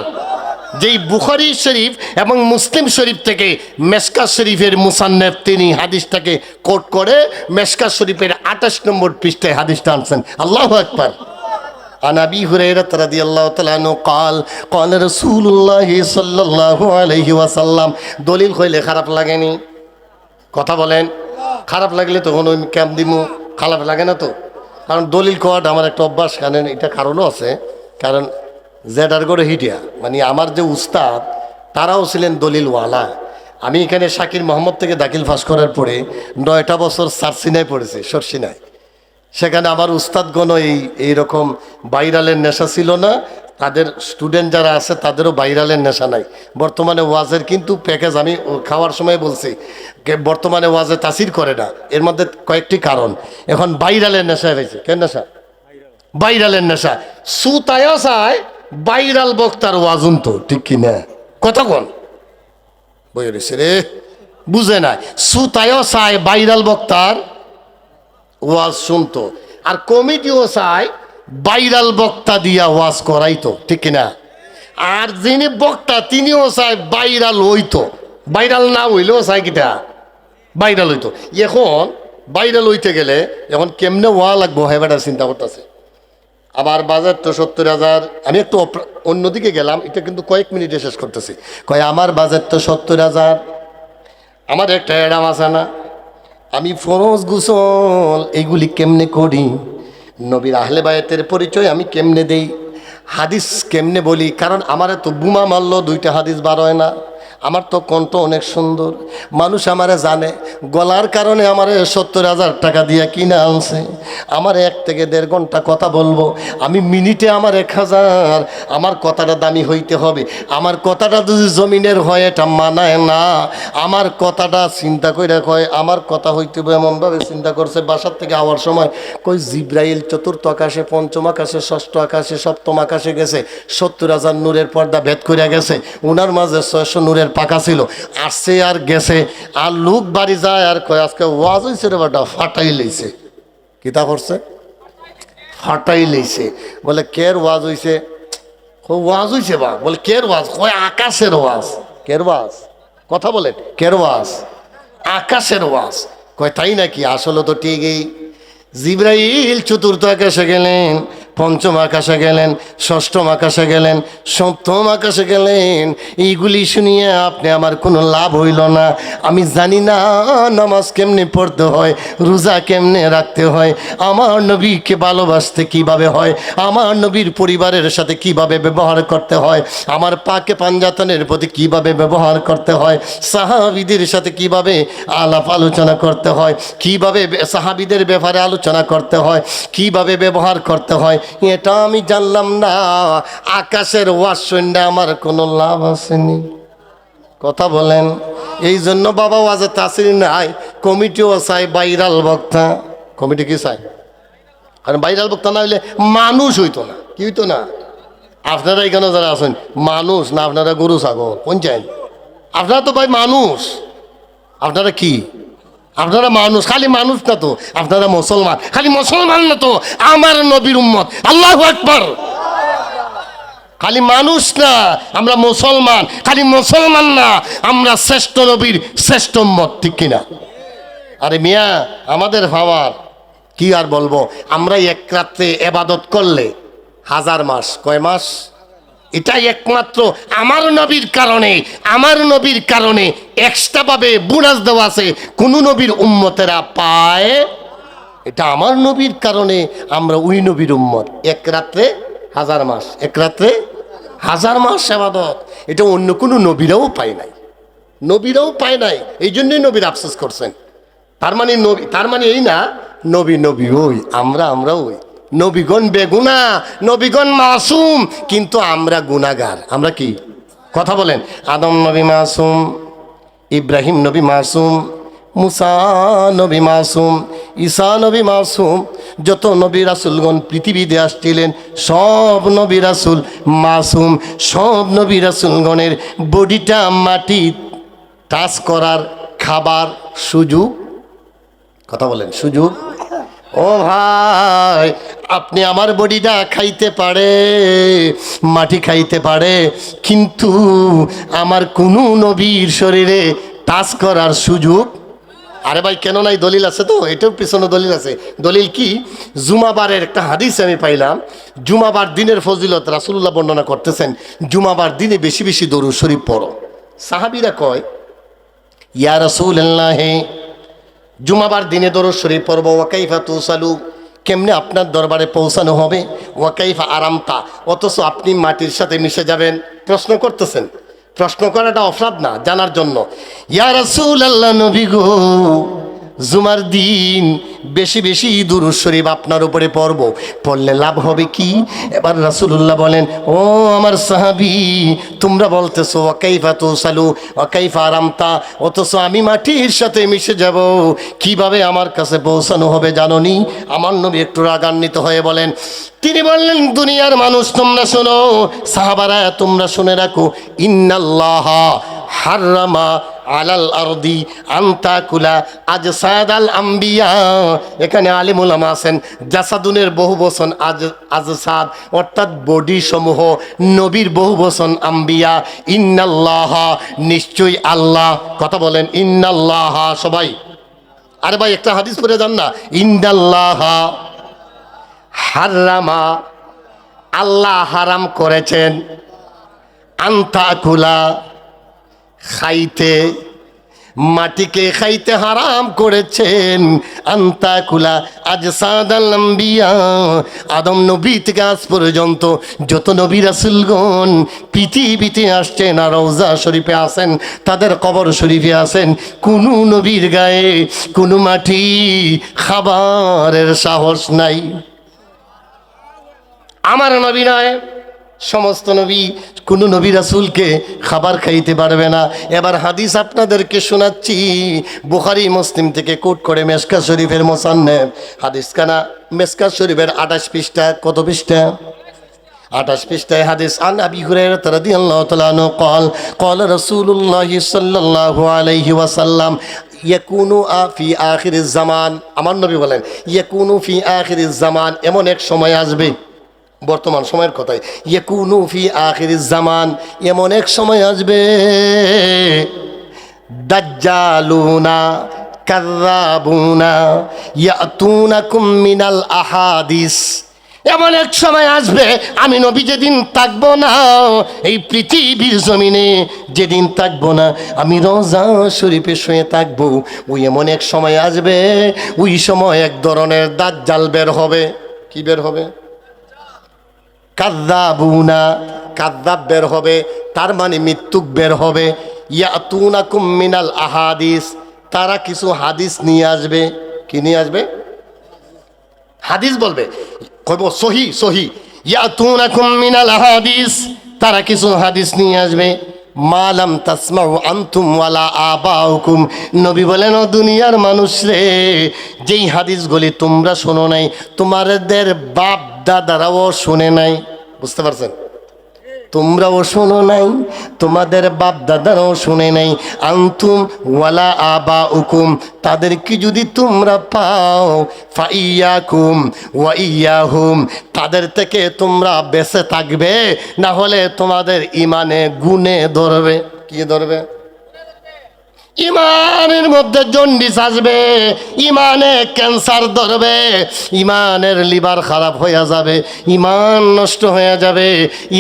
যেই বুখারী শরীফ এবং মুসলিম শরীফ থেকে মেশকাত শরীফের মুসান্নেফ তিনি হাদিসটাকে কোট করে মেশকাত শরীফের 28 নম্বর পৃষ্ঠায় হাদিসটা আনছেন। আল্লাহু আকবার। عن أبي هريرة رضي الله تعالى عنه قال قال رسول الله صلى الله عليه وسلم। দলিল কইলে খারাপ লাগেনি? কথা বলেন। খারাপ লাগলে তখন ওই ক্যাম্প দিমু, খারাপ লাগে না তো? কারণ দলিল কোয়াটা আমার একটা অভ্যাস, কারণ এটা কারণও আছে। কারণ জেডার করে হিটিয়া মানে আমার যে উস্তাদ তারাও ছিলেন দলিলওয়ালা। আমি এখানে শাকির মোহাম্মদ থেকে দাখিল পাস করার পরে 9টা বছর সারসিনায় পড়েছি, সরসিনায়। সেখানে আমার উস্তাদগণ এইরকম বাইরালের নেশা ছিল না, তাদের স্টুডেন্ট যারা আছে তাদেরও বাইরালের নেশা নাই। বর্তমানে ওয়াজের কিন্তু প্যাকেজ আমি খাওয়ার সময় বলছি, বর্তমানে ওয়াজে তাসির করে না। এর মধ্যে কয়েকটি কারণ। এখন বাইরালের নেশা হয়েছে। কেন নেশা? বাইরালের নেশা। সুতায়ও চায় বাইরাল বক্তার ওয়াজুন তো, ঠিক কি না? কতক্ষণ বই রয়েছে রে, বুঝে না। সুতায়ও চায় বাইরাল বক্তার ওয়াজ শুনতো, আর কমিটিও চায় বাইরাল বক্তা দিয়া ওয়াজ করাইতো, ঠিক কিনা? আর যিনি বক্তা তিনিও চায় বাইরাল হইতো, বাইরাল না হইলেও চায় কিটা বাইরাল হইতো। এখন বাইরাল হইতে গেলে এখন কেমনে ওয়া লাগবো হেবাটা চিন্তা করতেছে। আবার বাজার তো 70,000। আমি একটু অন্যদিকে গেলাম, এটা কিন্তু কয়েক মিনিটে শেষ করতেছি। কয় আমার বাজার তো 70,000, আমার একটা এডাম আছে না, আমি ফরজ গোসল এইগুলি কেমনে করি, নবীর আহলে বায়াতের পরিচয় আমি কেমনে দেই, হাদিস কেমনে বলি। কারণ আমারে তো বুমা মারলো 2টা হাদিস বার হয় না। আমার তো কণ্ঠ অনেক সুন্দর, মানুষ আমারে জানে। গলার কারণে আমারে 70,000 টাকা দিয়ে কিনে আনছে। আমার 1 থেকে 1.5 ঘন্টা কথা বলবো, আমি মিনিটে আমার 1000। আমার কথাটা দামি হইতে হবে। আমার কথাটা যদি জমিনের হয় এটা মানায় না। আমার কথাটা চিন্তা করে কয়, আমার কথা হইতে হবে এমনভাবে চিন্তা করছে। বাসার থেকে আওয়ার সময় কই জিব্রাইল 4র্থ আকাশে, 5ম আকাশে, 6ষ্ঠ আকাশে, 7ম আকাশে গেছে। 70,000 নূরের পর্দা ভেদ করে গেছে। উনার মাঝে 600 নূরের পাকা ছিল। আসছে আর গেছে, আর লোক বাড়ি যায় আর কয় আজকে ওয়াজ হয়েছে রে বাটা, ফাটাই লইছে। কিতা করছে? ফাটাই লইছে। বলে কের ওয়াজ হইছে? ওয়াজ হইছে বা। বলে কের ওয়াজ? কয় আকাশের ওয়াজ। কের ওয়াজ? কথা বলেন। কের ওয়াজ? আকাশের ওয়াজ। কয় তাই নাকি? আসলে তো ঠিকই। জিব্রাইল 4র্থ আকাশে গেলেন, 5ম আকাশে গেলেন, 6ষ্ঠ আকাশে গেলেন, 7ম আকাশে গেলেন। এইগুলি শুনিয়ে আপনি আমার কোনো লাভ হইল না। আমি জানি না নামাজ কেমনে পড়তে হয়, রোজা কেমনে রাখতে হয়, আমার নবীকে ভালোবাসতে কিভাবে হয়, আমার নবীর পরিবারের সাথে কিভাবে ব্যবহার করতে হয়, আমার পাকে পাঞ্জাতনের প্রতি কিভাবে ব্যবহার করতে হয়, সাহাবীদের সাথে কিভাবে আলাপ আলোচনা করতে হয়, কিভাবে সাহাবীদের ব্যাপারে আলোচনা করতে হয়, কিভাবে ব্যবহার করতে হয়, এটা আমি জানলাম না। আকাশের ওয়াজ শুনলে আমার কোনো লাভ আসেনি। কথা বলেন। এই জন্য বাবা ওয়াজে তাসির নাই। কমিটিও চাই বাইরাল বক্তা। কমিটি কি চাই? কারণ বাইরাল বক্তা না হইলে মানুষ হইতো না। কি হইতো না? আপনারা এখানে যারা আছেন মানুষ না, আপনারা গরু ছাগল কোন চাই? আপনারা তো ভাই মানুষ। আপনারা কি? আপনারা মানুষ। খালি মানুষ না তো, আপনারা মুসলমান। খালি মুসলমান না তো, আমার নবীর উম্মত। আল্লাহু আকবার। খালি মানুষ না, আমরা মুসলমান। খালি মুসলমান না, আমরা শ্রেষ্ঠ নবীর শ্রেষ্ঠ উম্মত, ঠিক কিনা? আরে মিয়া, আমাদের ভাবার কি আর বলবো। আমরা এক রাত্রে ইবাদত করলে 1000 মাস। কয় মাস? এটাই একমাত্র আমার নবীর কারণে, আমার নবীর কারণে এক্সট্রা ভাবে বোনাস দেওয়া আছে, কোন নবীর উম্মতেরা পায়। এটা আমার নবীর কারণে আমরা ওই নবীর উম্মত। এক রাত্রে 1000 মাস, এক রাত্রে 1000 মাস ইবাদত। এটা অন্য কোনো নবীরাও পায় নাই, নবীরাও পায় নাই। এই জন্যই নবীর আফসোস করছেন। তার মানে নবী, তার মানে এই না নবী নবী ওই, আমরা ওই। নবীগণ বেগুনা, নবীগণ মাসুম, কিন্তু আমরা গুনাহগার। আমরা কি? কথা বলেন। আদম নবী মাসুম, ইব্রাহিম নবী মাসুম, মুসা নবী মাসুম, ঈসা নবী মাসুম, যত নবী রাসূলগণ পৃথিবীতে আসছিলেন সব নবী রাসূল মাসুম। সব নবী রাসূলগণের বডিটা মাটি টাচ করার খাবার সুযোগ, কথা বলেন, সুযোগ। ও ভাই, আপনি আমার বডিটা খাইতে পারে, মাটি খাইতে পারে, কিন্তু আমার কোনো নবীর শরীরে টাচ করার সুযোগ। আরে ভাই কেন নাই? দলিল আছে তো, এটার পিছনে দলিল আছে। দলিল কি? জুমাবারের একটা হাদিস আমি পাইলাম, জুমাবার দিনের ফজিলত রাসূলুল্লাহ বর্ণনা করতেছেন, জুমাবার দিনে বেশি বেশি দরুদ শরীফ পড়ো। সাহাবীরা কয়, ইয়া রাসূলুল্লাহ, জুমাবার দিনে দরুদ শরীফ পড়ব, ওয়াকাইফা তুসালু, কেমনে আপনার দরবারে পৌঁছানো হবে, ওয়াকাইফা আরামতা, অথচ আপনি মাটির সাথে মিশে যাবেন। প্রশ্ন করতেছেন, প্রশ্ন করাটা অপরাধ না, জানার জন্য। ইয়া রাসূলুল্লাহ, নবী গো, জুমার দিন বেশি বেশি দুরূদ শরীফ আপনার উপরে পড়ব, পড়লে লাভ হবে কি? এবার রাসূলুল্লাহ বলেন, ও আমার সাহাবী, তোমরা বলতেছো ওয়াকাইফা তুসালু ওয়াকাইফা আরামতা, অথচ আমি মাটির সাথে মিশে যাব, কিভাবে আমার কাছে পৌঁছানো হবে জানোনি? আমার নবী একটু রাগান্বিত হয়ে বলেন, তিনি বললেন, দুনিয়ার মানুষ তোমরা শোনো, সাহাবারা তোমরা শুনে রাখো, ইন্নাল্লাহা হাররামা আলাল আরদি আন্তাকুলা আজসাদাল আম্বিয়া। এখানে আলিম উলামা আছেন, জাসাদুনের বহু বচন আজসাদ, অর্থাৎ বডি সমূহ, নবীর বহু বচন আম্বিয়া। ইন্নাল্লাহা, নিশ্চয়ই আল্লাহ, কথা বলেন ইন্নাল্লাহা সবাই। আরে ভাই একটা হাদিস পড়ে যান না, ইন্নাল্লাহা হাররামা, আল্লাহ হারাম করেছেন, আন্তাকুলা, খাইতে, মাটিকে খাইতে হারাম করেছেন, আন্তাকুলা আজসাদাল আম্বিয়া, আদম নবী থেকে আজ পর্যন্ত যত নবী রাসূলগণ পৃথিবীতে আসছেন আর রওজা শরীফে আছেন, তাদের কবর শরীফে আছেন, কোনো নবীর গায়ে কোনো মাটি খাবারের সাহস নাই। আমার নবী নয়, সমস্ত নবী, কোন নবী রাসূলকে খাবার খাইতে পারবে না। এবার হাদিস আপনাদেরকে শোনাচ্ছি, বুখারী মুসলিম থেকে কোট করে মেশকাত শরীফের মুসান্নেফ, হাদিস খানা মেশকাত শরীফের 28 পৃষ্ঠা, কত পৃষ্ঠা? 28 পৃষ্ঠায় হাদিস। আন আবি হুরায়রা রাদিয়াল্লাহু তাআলা আনহু قال قال رسول الله صلى الله عليه وسلم ইয়াকুনু ফি আখিরিজ জামান, আমার নবী বলেন, ইয়াকুনু ফি আখিরিজ জামান, এমন এক সময় আসবে, বর্তমান সময়ের কথাই, ইয়াকুনু ফি আখিরিজ জামান, এমন এক সময় আসবে, দাজ্জালুনা কাযাবুনা ইয়াতুনাকুম মিনাল আহাদিস, এমন এক সময় আসবে, আমি নবী যেদিন থাকবো না এই পৃথিবীর জমিনে, যেদিন থাকবো না, আমি রওজা শরীফে শুয়ে থাকবো, ওই এমন এক সময় আসবে, ওই সময় এক ধরনের দাজ্জাল বের হবে। কি বের হবে? কাযযাবুনা, কাযযাব বের হবে, তার মানে মৃত্যুক বের হবে। ইয়াতুনাকুম মিনাল আহাদিস, তারা কিছু হাদিস নিয়ে আসবে। কি নিয়ে আসবে? হাদিস বলবে, কইব সহি সহি, ইয়াতুনাকুম মিনাল আহাদিস, তারা কিছু হাদিস নিয়ে আসবে, মালাম তাসমাউ আনতুম ওয়ালা আবাউকুম, নবী বলেন, ও দুনিয়ার মানুষ রে, যেই হাদিসগুলি তোমরা শোনো নাই, তোমাদের বাপ দাদারাও শুনে নাই। বুঝতে পারছেন? তোমরাও শোনো নাই, তোমাদের বাপ দাদারাও শুনে নাই, আনতুম ওয়ালা আবাউকুম, তাদেরকে যদি তোমরা পাও, ফাইয়াকুম ওয়া ইয়াহুম, তাদের থেকে তোমরা বেঁচে থাকবে, না হলে তোমাদের ইমানে গুণে ধরবে। কি ধরবে? ইমানের মধ্যে জন্ডিস আসবে, ইমানে ক্যান্সার ধরবে, ইমানের লিভার খারাপ হয়ে যাবে, ইমান নষ্ট হয়ে যাবে,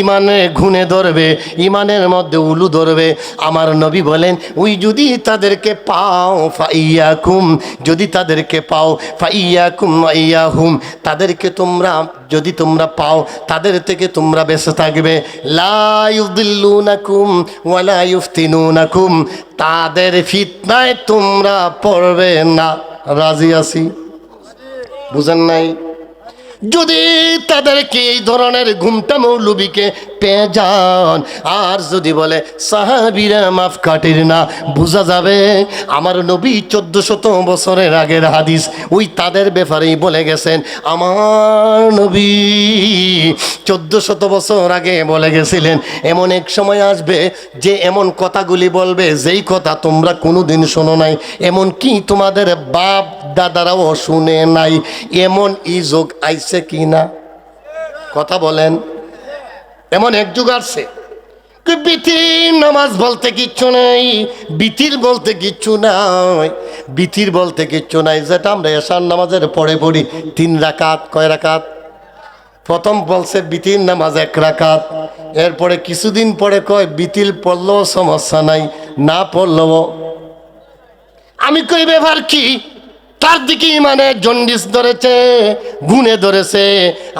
ইমানে ঘুণে ধরবে, ইমানের মধ্যে উলু ধরবে। আমার নবী বলেন, ওই যদি তাদেরকে পাও, ফাইয়াকুম, যদি তাদেরকে পাও, ফাইয়াকুম ইয়াহুম, তাদেরকে তোমরা যদি তোমরা পাও, তাদের থেকে তোমরা বেঁচে থাকবে। লা ইউদিল্লুনাকুম ওয়ালা ইফতিনুনাকুম, তাদের ফিতনায় তোমরা পড়বে না। রাজি আছি? বুঝেন নাই? যদি তাদেরকে এই ধরনের ঘুমটা মৌলবীকে পেয়ে যান, আর যদি বলে সাহাবীরা মাফ কাটের না, বোঝা যাবে আমার নবী 1400 বছরের আগের হাদিস ওই তাদের ব্যাপারেই বলে গেছেন। আমার নবী 1400 বছর আগে বলে গেছিলেন এমন এক সময় আসবে যে এমন কথাগুলি বলবে যেই কথা তোমরা কোনোদিন শোনো নাই, এমন কি তোমাদের বাপ দাদারাও শুনে নাই। এমন যুগ আইছে কি না? কথা বলেন, এমন এক যুগ আসছে বিতির নামাজ বলতে কিচ্ছু নাই, বিতির বলতে কিচ্ছু নাই, বিতির বলতে কিচ্ছু নাই। যেটা আমরা এশার নামাজের পরে পড়ি 3 রাকাত। কয় রাকাত? প্রথম বলছে বিতির নামাজ 1 রাকাত, এরপরে কিছুদিন পরে কয় বিতিল পড়লেও সমস্যা নাই, না পড়লেও। আমি কই ব্যাপার কি? তার দিকে ইমানে জন্ডিস ধরেছে, গুণে ধরেছে,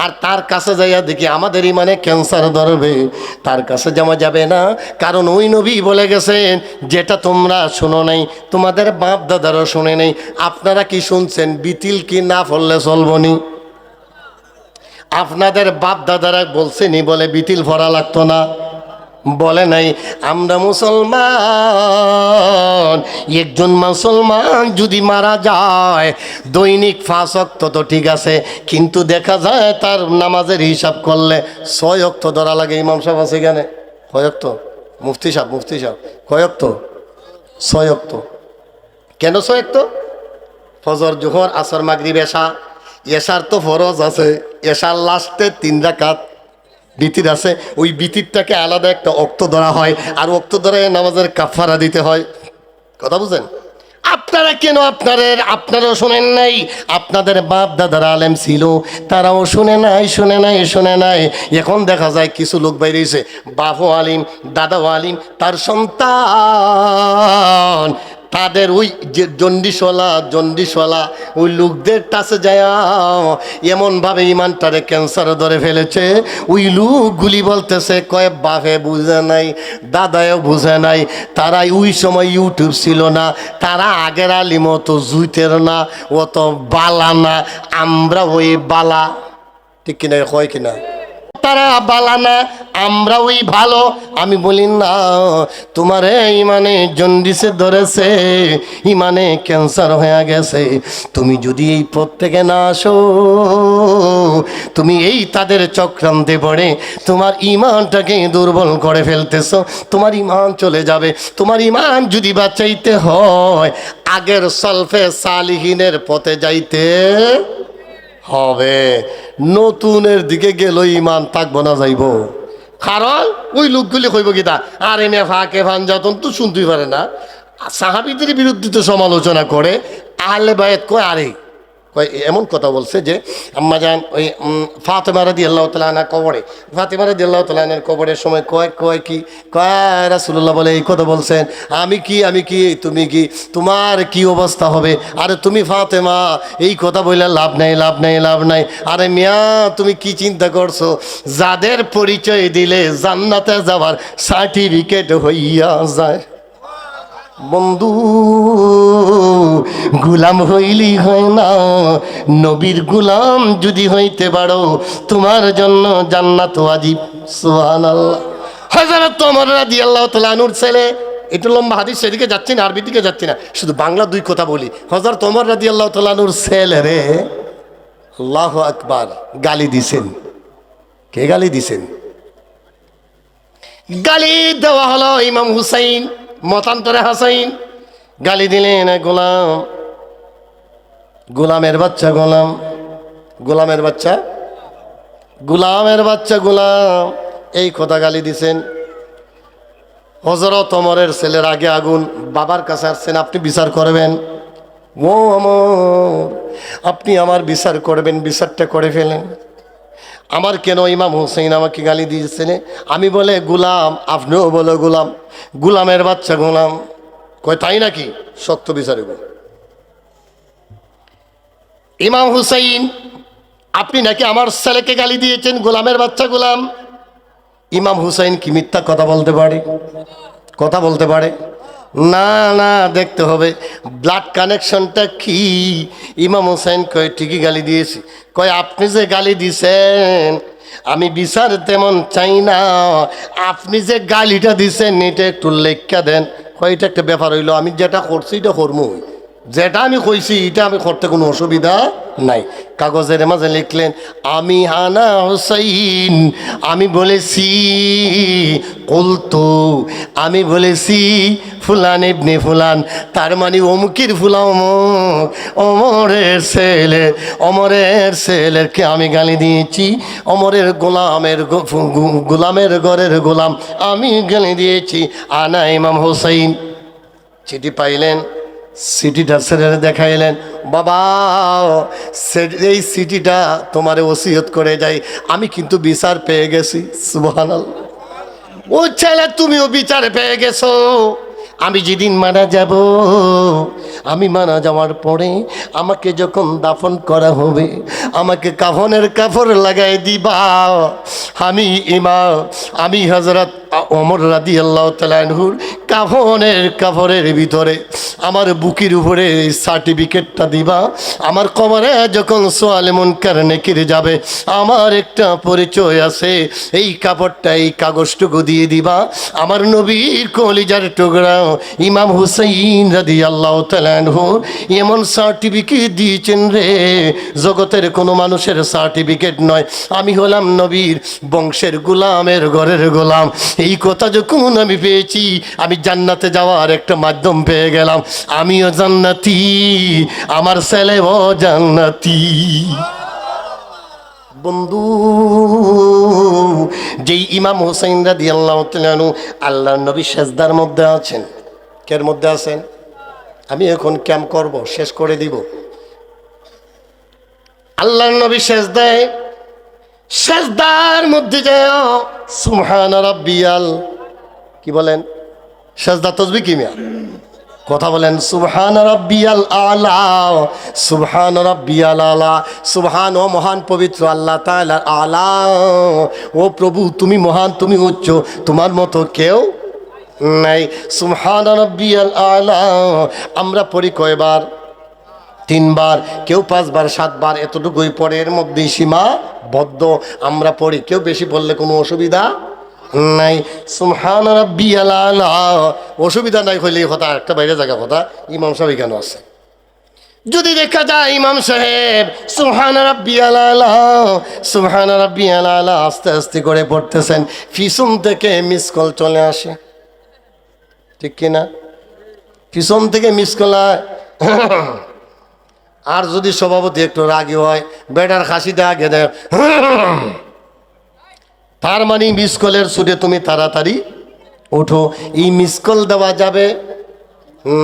আর তার কাছে যাইয়া দেখি আমাদের ইমানে ক্যান্সার ধরবে। তার কাছে যাওয়া যাবে না, কারণ ওই নবী বলে গেছেন যেটা তোমরা শোনো নাই, তোমাদের বাপ দাদারও শুনে নেই। আপনারা কি শুনছেন? বিতিল কি না পড়লে চলবনি? আপনাদের বাপ দাদারা বলছেনি বলে বিতিল পড়া লাগতো না? বলে নাই। আমরা মুসলমান, একজন মুসলমান যদি মারা যায় দৈনিক 5 ওয়াক্ত তো ঠিক আছে, কিন্তু দেখা যায় তার নামাজের হিসাব করলে 6 ওয়াক্ত ধরা লাগে। ইমাম সাহেব আছে এখানে? কয় ওয়াক্ত? মুফতি সাহেব কয় ওয়াক্ত? 6 ওয়াক্ত। কেন 6 ওয়াক্ত? ফজর, জোহর, আসর, মাগরিব, এশা। এশার তো ফরজ আছে, এশার লাস্টে 3 রাকাত বিতির আছে, ওই বিতিরটাকে আলাদা একটা অক্ত ধরা হয়, আর অক্ত ধরে নামাজের কাফারা দিতে হয়। কথা বুঝেন? আপনারা কেন আপনারাও শোনেন নাই? আপনাদের বাপ দাদারা আলেম ছিল, তারাও শুনে নাই। এখন দেখা যায় কিছু লোক বাইরেছে, বাপও আলিম, দাদাও আলিম, তার সন্তান তাদের ওই যে জন্ডিসওয়ালা ওই লোকদের কাছে যায় এমনভাবে ইমানটারে ক্যান্সার ধরে ফেলেছে। ওই লোকগুলি বলতেছে কয় বাপে বুঝে নাই, দাদায়ও বুঝে নাই, তারাই ওই সময় ইউটিউব ছিল না, তারা আগের আলিম অত জুইতের না, অত বালা না, আমরা ওই বালা। ঠিক কিনা? কয় কিনা? তারা বালা না, আমরা ওই ভালো। আমি বলি না, তোমার ইমানে জন্ডিসে ধরেছে, ইমানে ক্যান্সার হয়ে গেছে। তুমি যদি এই পথ থেকে না আসো, তুমি এই তাদের চক্রান্তে পড়ে তোমার ইমানটাকে দুর্বল করে ফেলতেছো, তোমার ইমান চলে যাবে। তোমার ইমান যদি বাঁচাইতে হয় আগের সলফে সালিহিনের পথে যাইতে হবে। নতুনের দিকে গেল ইমান থাকবো না, যাইব। কারণ ওই লোকগুলি কইব কিতা, আরে মে ফাঁকে ফান যতন তো শুনতেই পারে না, সাহাবীদের বিরুদ্ধে তো সমালোচনা করে। আহলে বায়াত কয় আরে কয় এমন কথা বলছে যে আম্মা যান ওই ফাতেমা রাদিয়াল্লাহু তাআলা আনহা কবরে, ফাতেমা রাদিয়াল্লাহু তাআলা আনহার কবরের সময় কয় কি কয় রাসূলুল্লাহ বলে এই কথা বলছেন, আমি কি তুমি কি, তোমার কি অবস্থা হবে? আরে তুমি ফাতেমা, এই কথা বললে লাভ নাই। আরে মিয়া তুমি কি চিন্তা করছো? যাদের পরিচয় দিলে জান্নাতে যাওয়ার সার্টিফিকেট হইয়া যায়। বন্ধু, গুলাম হইলি হয় না, নবীর গুলাম যদি হইতে পারো তোমার জন্য জান্নাত ওয়াজিব। সুবহানাল্লাহ। হযরত ওমর রাদিয়াল্লাহু তাআলা আনহুর ছেলে, একটু লম্বা হাদিস, সেদিকে যাচ্ছি না, আরবি দিকে যাচ্ছি না, শুধু বাংলা 2 কথা বলি। হযরত ওমর রাদিয়াল্লাহু তাআলা আনহুর ছেলে রে, আল্লাহু আকবার, গালি দিছেন। কে গালি দিছেন? গালি দেওয়া হলো ইমাম হুসাইন, মতান্তরে হাসাইন। গালি দিলেন গোলামের বাচ্চা, গোলামের বাচ্চা, এই কথা গালি দিছেন। হযরত ওমরের ছেলের আগে আগুন, বাবার কাছে আসছেন, আপনি বিচার করবেন। ও ওমর, আপনি আমার বিচার করবেন, বিচারটা করে ফেলেন। আমার কেন ইমাম হুসাইন আমাকে গালি দিয়েছেন? আমি বলে গোলাম, আপনিও বলে গোলাম, গোলামের বাচ্চা গোলাম। কয় তাই নাকি? সত্য বিচারে ইমাম হুসাইন, আপনি নাকি আমার ছেলেকে গালি দিয়েছেন গোলামের বাচ্চা গোলাম। ইমাম হুসাইন কি মিথ্যা কথা বলতে পারে? না না, দেখতে হবে ব্লাড কানেকশনটা কি। ইমাম হোসেন কয় ঠিকই গালি দিয়েছি। কয় আপনি যে গালি দিছেন আমি বিচার তেমন চাই না, আপনি যে গালিটা দিছেন এটা একটু লেখা দেন। কয় এটা একটা ব্যাপার হইলো, আমি যেটা করছি এটা করবো, যেটা আমি কইছি এটা আমি করতে কোনো অসুবিধা নাই। কাগজের মাঝে লিখলেন আমি হানা হুসাইন, আমি বলেছি কুলতু, আমি বলেছি ফুলান ইবনে ফুলান, তার মানে অমুকের ফুলা অমুক, অমরের ছেলে, অমরের ছেলেকে আমি গালি দিয়েছি, অমরের গোলামের ঘরের গোলাম আমি গালি দিয়েছি। আনা ইমাম হুসাইন। চিঠি পাইলেন, সিটিটা ছেড়ে দেখাইলেন, বাবা এই সিটিটা তোমারে ওসিয়ত করে যাই, আমি কিন্তু বিচার পেয়ে গেছি। সুবহানাল্লাহ। ও ছেলে তুমিও বিচার পেয়ে গেছো। আমি যেদিন মারা যাব, আমি মারা যাওয়ার পরে আমাকে যখন দাফন করা হবে আমাকে কাফনের কাপড় লাগাই দিবা। আমি ইমাম, আমি হযরত ওমর রাদিয়াল্লাহু তাআলা আনহুর কাফনের কাপড়ের ভিতরে আমার বুকের উপরে সার্টিফিকেটটা দিবা। আমার কবরে যখন সোয়ালে মুনকার নেকির যাবে আমার একটা পরিচয় আছে, এই কাপড়টা এই কাগজটুকু দিয়ে দিবা। আমার নবীর কলিজার টুকরা ইমাম হুসাইন রাদিয়াল্লাহু তাআলা আনহু এমন সার্টিফিকেট দিয়েছেন রে, জগতের কোনো মানুষের সার্টিফিকেট নয়। আমি হলাম নবীর বংশের গোলামের ঘরের গোলাম। এই কথা যখন আমি পেয়েছি আমি জান্নাতে যাওয়ার একটা মাধ্যম পেয়ে গেলাম। আমিও জান্নাতি, আমার ছেলেও জান্নাতি। বন্ধু, যেই ইমাম হুসাইন রাদিয়াল্লাহু তাআলা আনহু আল্লাহর নবী সেজদার মধ্যে আছেন। কের মধ্যে আছেন? আমি এখন ক্যাম্প করব, শেষ করে দিব। আল্লাহর নবী সেজদায়, সেজদার মধ্যে যায় সুবহান রাব্বিয়াল, কি বলেন? সেজদা তাসবিহ কি মিয়া? কথা বলেন সুবহান রাব্বিয়াল আলা, সুবহান রাব্বিয়াল আলা। সুবহান ও মহান পবিত্র আল্লাহ তাআলা, আলা ও প্রভু তুমি মহান, তুমি উচ্চ, তোমার মতো কেউ নাই। সুবহান রাব্বিয়াল আলা আমরা পড়ি কয়বার? 3 বার, কেউ 5 বার 7 বার, এতটুকুই পড়ে, এর মধ্যেই সীমাবদ্ধ আমরা পড়ি। কেউ বেশি পড়লে কোনো অসুবিধা নাই। সুবহান রাব্বিয়াল আলা, অসুবিধা নাই হইলেই কথা, একটা বাইরে জায়গা কথা। ইমাম সাহেব কেন আছে? যদি দেখা যায় ইমাম সাহেব সুবহান রাব্বিয়াল আলা, সুবহান রাব্বিয়াল আলা আস্তে আস্তে করে পড়তেছেন, পিছন থেকে মিস কল চলে আসে, ঠিক কিনা? পিছন থেকে মিস কল। আর যদি সভাপতি একটু রাগী হয়, বেটার খাসিটা আগে দেয়, তার মানে মিস কলের ছুটে তুমি তাড়াতাড়ি ওঠো। এই মিস কল দেওয়া যাবে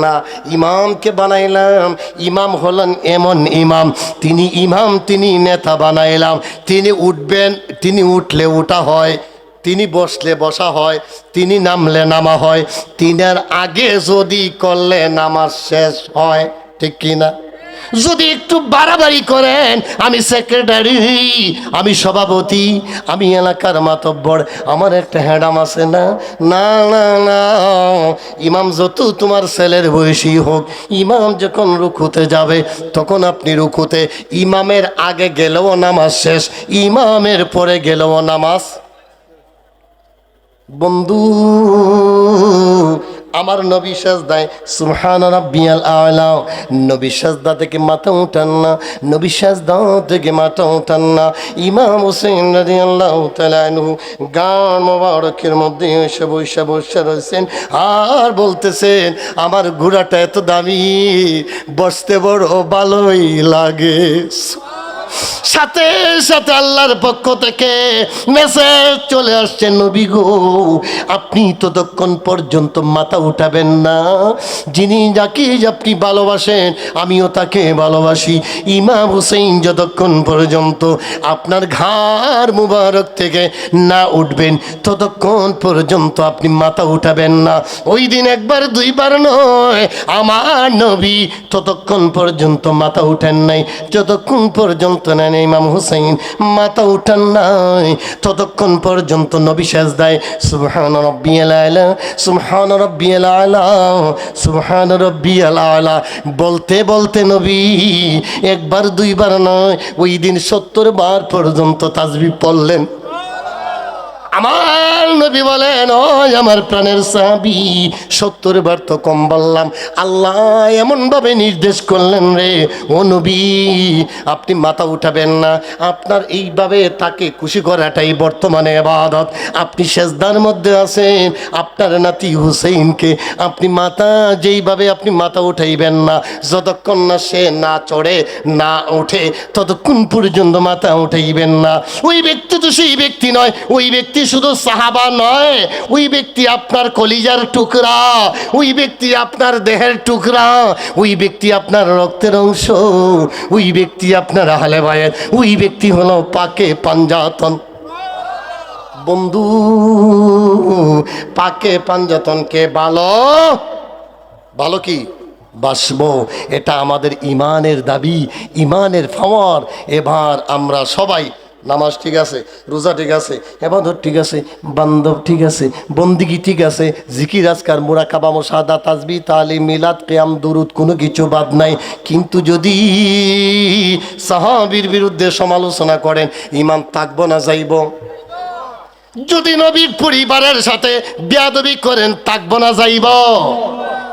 না। ইমামকে বানাইলাম, ইমাম হলেন এমন ইমাম, তিনি ইমাম, তিনি নেতা বানাইলাম। তিনি উঠবেন, তিনি উঠলে ওঠা হয়, তিনি বসলে বসা হয়, তিনি নামলে নামা হয়, তিনার আগে যদি করলে নামাজ শেষ হয়, ঠিক কিনা? যদি একটু বাড়াবাড়ি করেন, আমি সেক্রেটারি, আমি সভাপতি, আমি এলাকার মাতব্বর, আমার একটা হ্যাডাম আছে না, না না না, ইমাম যত তোমার ছেলের বয়সী হোক, ইমাম যখন রুকুতে যাবে তখন আপনি রুকুতে, ইমামের আগে গেলেও নামাজ শেষ, ইমামের পরে গেলেও নামাজ। বন্ধু, আমার নবী সাজদায় সুবহান রাব্বিয়াল আলা, নবী সাজদা থেকে মাথা উঠান না, নবী সাজদা থেকে মাথা উঠান না। ইমাম হোসেন রাদিয়াল্লাহু তাআলা আনহু গান মোবারকের মধ্যে এসে বসে রয়েছেন আর বলতেছেন আমার ঘোড়াটা এত দামি, বসতে বড় ভালোই লাগে। সাথে সাথে আল্লাহর পক্ষ থেকে মেসেজ চলে আসছে, নবী গো আপনি ততক্ষণ পর্যন্ত মাথা উঠাবেন না, যিনি যাকে আপনি ভালোবাসেন আমিও তাকে ভালোবাসি। ইমাম হুসাইন যতক্ষণ পর্যন্ত আপনার ঘাড় মুবারক থেকে না উঠবেন ততক্ষণ পর্যন্ত আপনি মাথা উঠাবেন না। ওই দিন একবার 2 বার নয়, আমার নবী ততক্ষণ পর্যন্ত মাথা উঠেন নাই যতক্ষণ পর্যন্ত পর্যন্ত নেন ইমাম হুসাইন মাথা উঠান নাই, ততক্ষণ পর্যন্ত নবী সেজদায় সুবহান রাব্বিয়াল আলা সুবহান রাব্বিয়াল আলা সুবহান রাব্বিয়াল আলা বলতে বলতে নবী একবার দুইবার নয়, ওই দিন 70 বার পর্যন্ত তাসবিহ পড়লেন। আমার নবী বলেন, ও আমার প্রাণের সাহাবী, 70 বার তো কম বললাম। আল্লাহ এমন ভাবে নির্দেশ করলেন রে, ও নবী আপনি মাথা উঠাবেন না, আপনার এইভাবে তাকে খুশি করাটাই বর্তমানে ইবাদত। আপনি সেজদার মধ্যে আছেন, আপনার নাতি হুসেইনকে আপনি যেইভাবে আপনি মাথা উঠাইবেন না, যতক্ষণ না সে না চড়ে না ওঠে ততক্ষণ পর্যন্ত মাথা উঠাইবেন না। ওই ব্যক্তি তো সেই ব্যক্তি নয়, ওই ব্যক্তি শুধু সাহাবা নয়, ওই ব্যক্তি আপনার কলিজার টুকরা, ওই ব্যক্তি আপনার দেহের টুকরা, ওই ব্যক্তি আপনার রক্তের অংশ, ওই ব্যক্তি আপনার আহলে বায়াত, ওই ব্যক্তি হলো পাকে পাঞ্জাতন। বন্ধু, পাকে পাঞ্জাতনকে ভালো ভালো কি বাসবো, এটা আমাদের ইমানের দাবি, ইমানের পাওয়ার। এবার আমরা সবাই নামাজ ঠিক আছে, রোজা ঠিক আছে, ইবাদত ঠিক আছে, বান্ধব ঠিক আছে, বন্দিগি ঠিক আছে, জিকির আজকার মুরাকাবা মুশাহাদা তাসবিহ তালিম মিলাদ কিয়াম দুরুদ কোনো কিছু বাদ নাই। কিন্তু যদি সাহাবীর বিরুদ্ধে সমালোচনা করেন, ঈমান থাকবো না যাইব? যদি নবীর পরিবারের সাথে বেয়াদবি করেন, থাকবো না যাইব?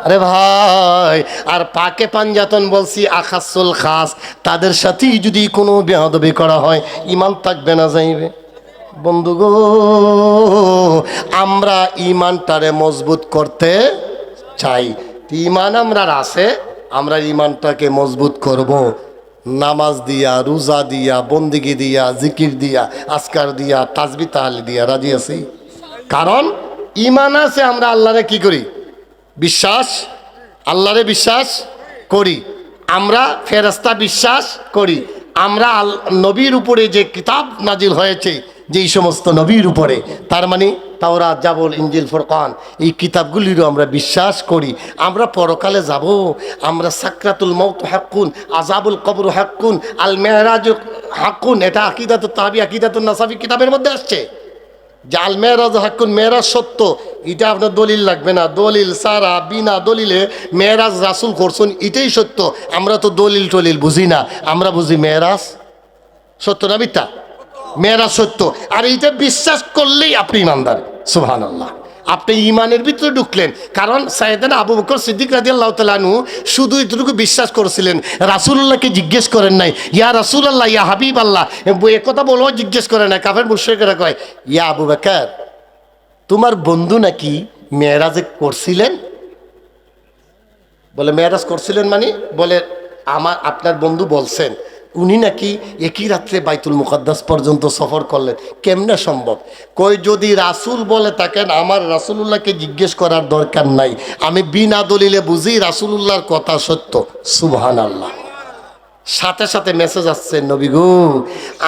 আরে ভাই, আর পাকে পাঞ্জাতন বলছি আখাসুল খাস, তাদের সাথেই যদি কোনো বেয়াদবি করা হয়, ঈমান থাকবে না যাইবে? বন্ধু গো, আমরা ঈমানটারে মজবুত করতে চাই। ঈমান আমরা আছে, আমরা ঈমানটাকে মজবুত করব নামাজ দিয়া, রোজা দিয়া, বন্দিগি দিয়া, জিকির দিয়া, আজকার দিয়া, তাসবিহ তাহলিল দিয়া। রাজি আছি? কারণ ঈমান আছে, আমরা আল্লাহরে কি করি? বিশ্বাস, আল্লাহরে বিশ্বাস করি, আমরা ফেরেশতা বিশ্বাস করি, আমরা নবীর উপরে যে কিতাব নাজিল হয়েছে যেই সমস্ত নবীর উপরে, তার মানে তাওরাত, জাবুল, ইনজিল, ফুরকান, এই কিতাবগুলিরও আমরা বিশ্বাস করি। আমরা পরকালে যাব, আমরা সাকরাতুল মউত হাক্কুন, আযাবুল কবর হাক্কুন, আল মেরাজ হাক্কুন, এটা আকিদাতুত তাহাবি, আকিদাতুন নাসাফি কিতাবের মধ্যে আসছে। জাল মেরাজ হাক্কুন, মেরাজ সত্য, এটা আপনার দলিল লাগবে না। দলিল সারা বিনা দলিলে মেরাজ রাসূল করছেন, এটাই সত্য। আমরা তো দলিল টলিল বুঝি না, আমরা বুঝি মেরাজ সত্য না মিথ্যা? মেরাজ সত্য, আর এইটা বিশ্বাস করলেই আপনি ইমানদার। সুবহানাল্লাহ, আপনি ইমানের ভিতরে ঢুকলেন। কারণ সাইয়েদনা আবু বকর সিদ্দিক রাদিয়াল্লাহু তাআলা আনহু শুধু এতটুকু বিশ্বাস করেছিলেন, রাসূলুল্লাহকে জিজ্ঞেস করেন নাই, ইয়া রাসূলুল্লাহ, ইয়া হাবিবাল্লাহ, এ কথা বলেও জিজ্ঞেস করে না। কাফের মুশরিকরা কয়, ইয়া আবু বকর, তোমার বন্ধু নাকি মেরাজ করছিলেন? বলে মেরাজ করছিলেন মানে? বলে আপনার বন্ধু বলছেন উনি নাকি একই রাত্রে বাইতুল মুকাদ্দাস পর্যন্ত সফর করলেন। কেমনে সম্ভব? কই, যদি রাসূল বলে থাকেন, আমার রাসূলুল্লাহকে জিজ্ঞেস করার দরকার নাই, আমি বিনা দলিলে বুঝি রাসূলুল্লাহর কথা সত্য। সুবহানাল্লাহ। সাথে সাথে মেসেজ আসছে, নবী গো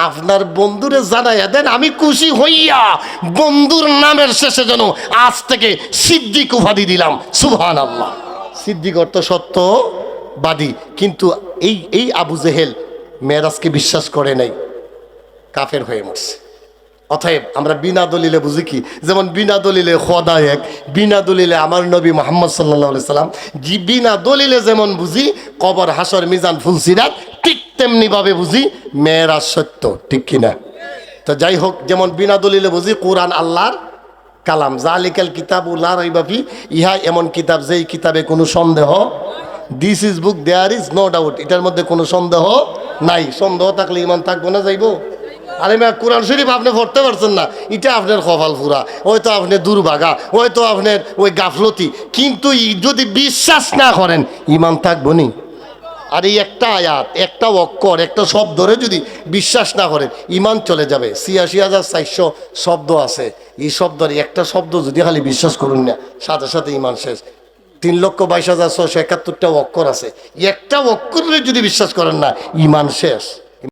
আপনার বন্ধুরে জানাইয়া দেন, আমি খুশি হইয়া বন্ধুর নামের শেষে যেন আজ থেকে সিদ্দিক উপাধি দিলাম। সুবহানাল্লাহ। সিদ্দিক অর্থ সত্যবাদী। কিন্তু এই আবু জেহেল মেরাজকে বিশ্বাস করে নাই, কাফের হয়ে মরছে। অতএব আমরা বিনা দলিলে বুঝি কি? যেমন বিনা দলিলে খোদা এক, বিনা দলিলে আমার নবী মুহাম্মদ সাল্লাল্লাহু আলাইহি সাল্লাম, বিনা দলিলে যেমন বুঝি কবর, হাসর, মিজান, ফুলসিরাত, ঠিক তেমনি ভাবে বুঝি মেরাজ সত্য। ঠিক কিনা? তো যাই হোক, যেমন বিনা দলিলে বুঝি কোরআন আল্লাহর কালাম, জালিকাল কিতাবু লা রাইবা ফি, ইহা এমন কিতাব যেই কিতাবে কোনো সন্দেহ, this is book there is no doubt, এটার মধ্যে কোনো সন্দেহ নাই। সন্দেহ থাকলে ঈমান থাকবো না যাইব? আরে মা, কোরআন শরীফ আপনি পড়তে পারছেন না, এটা আপনার কপাল ফুরা, হয়তো আপনি দুর্ভাগা, হয়তো আপনার ওই গাফলতি। কিন্তু যদি বিশ্বাস না করেন, ঈমান থাকবো নি? আর এই একটা আয়াত, একটা অক্ষর, একটা শব্দরে যদি বিশ্বাস না করেন, ঈমান চলে যাবে। ৮৬,৪০০ শব্দ আছে, এই শব্দের একটা শব্দ যদি খালি বিশ্বাস করুন না, সাথে সাথে ঈমান শেষ। ৩,২২,৬৭১টা অক্ষর আছে, একটা অক্ষরে যদি বিশ্বাস করেন না, ঈমান শেষ।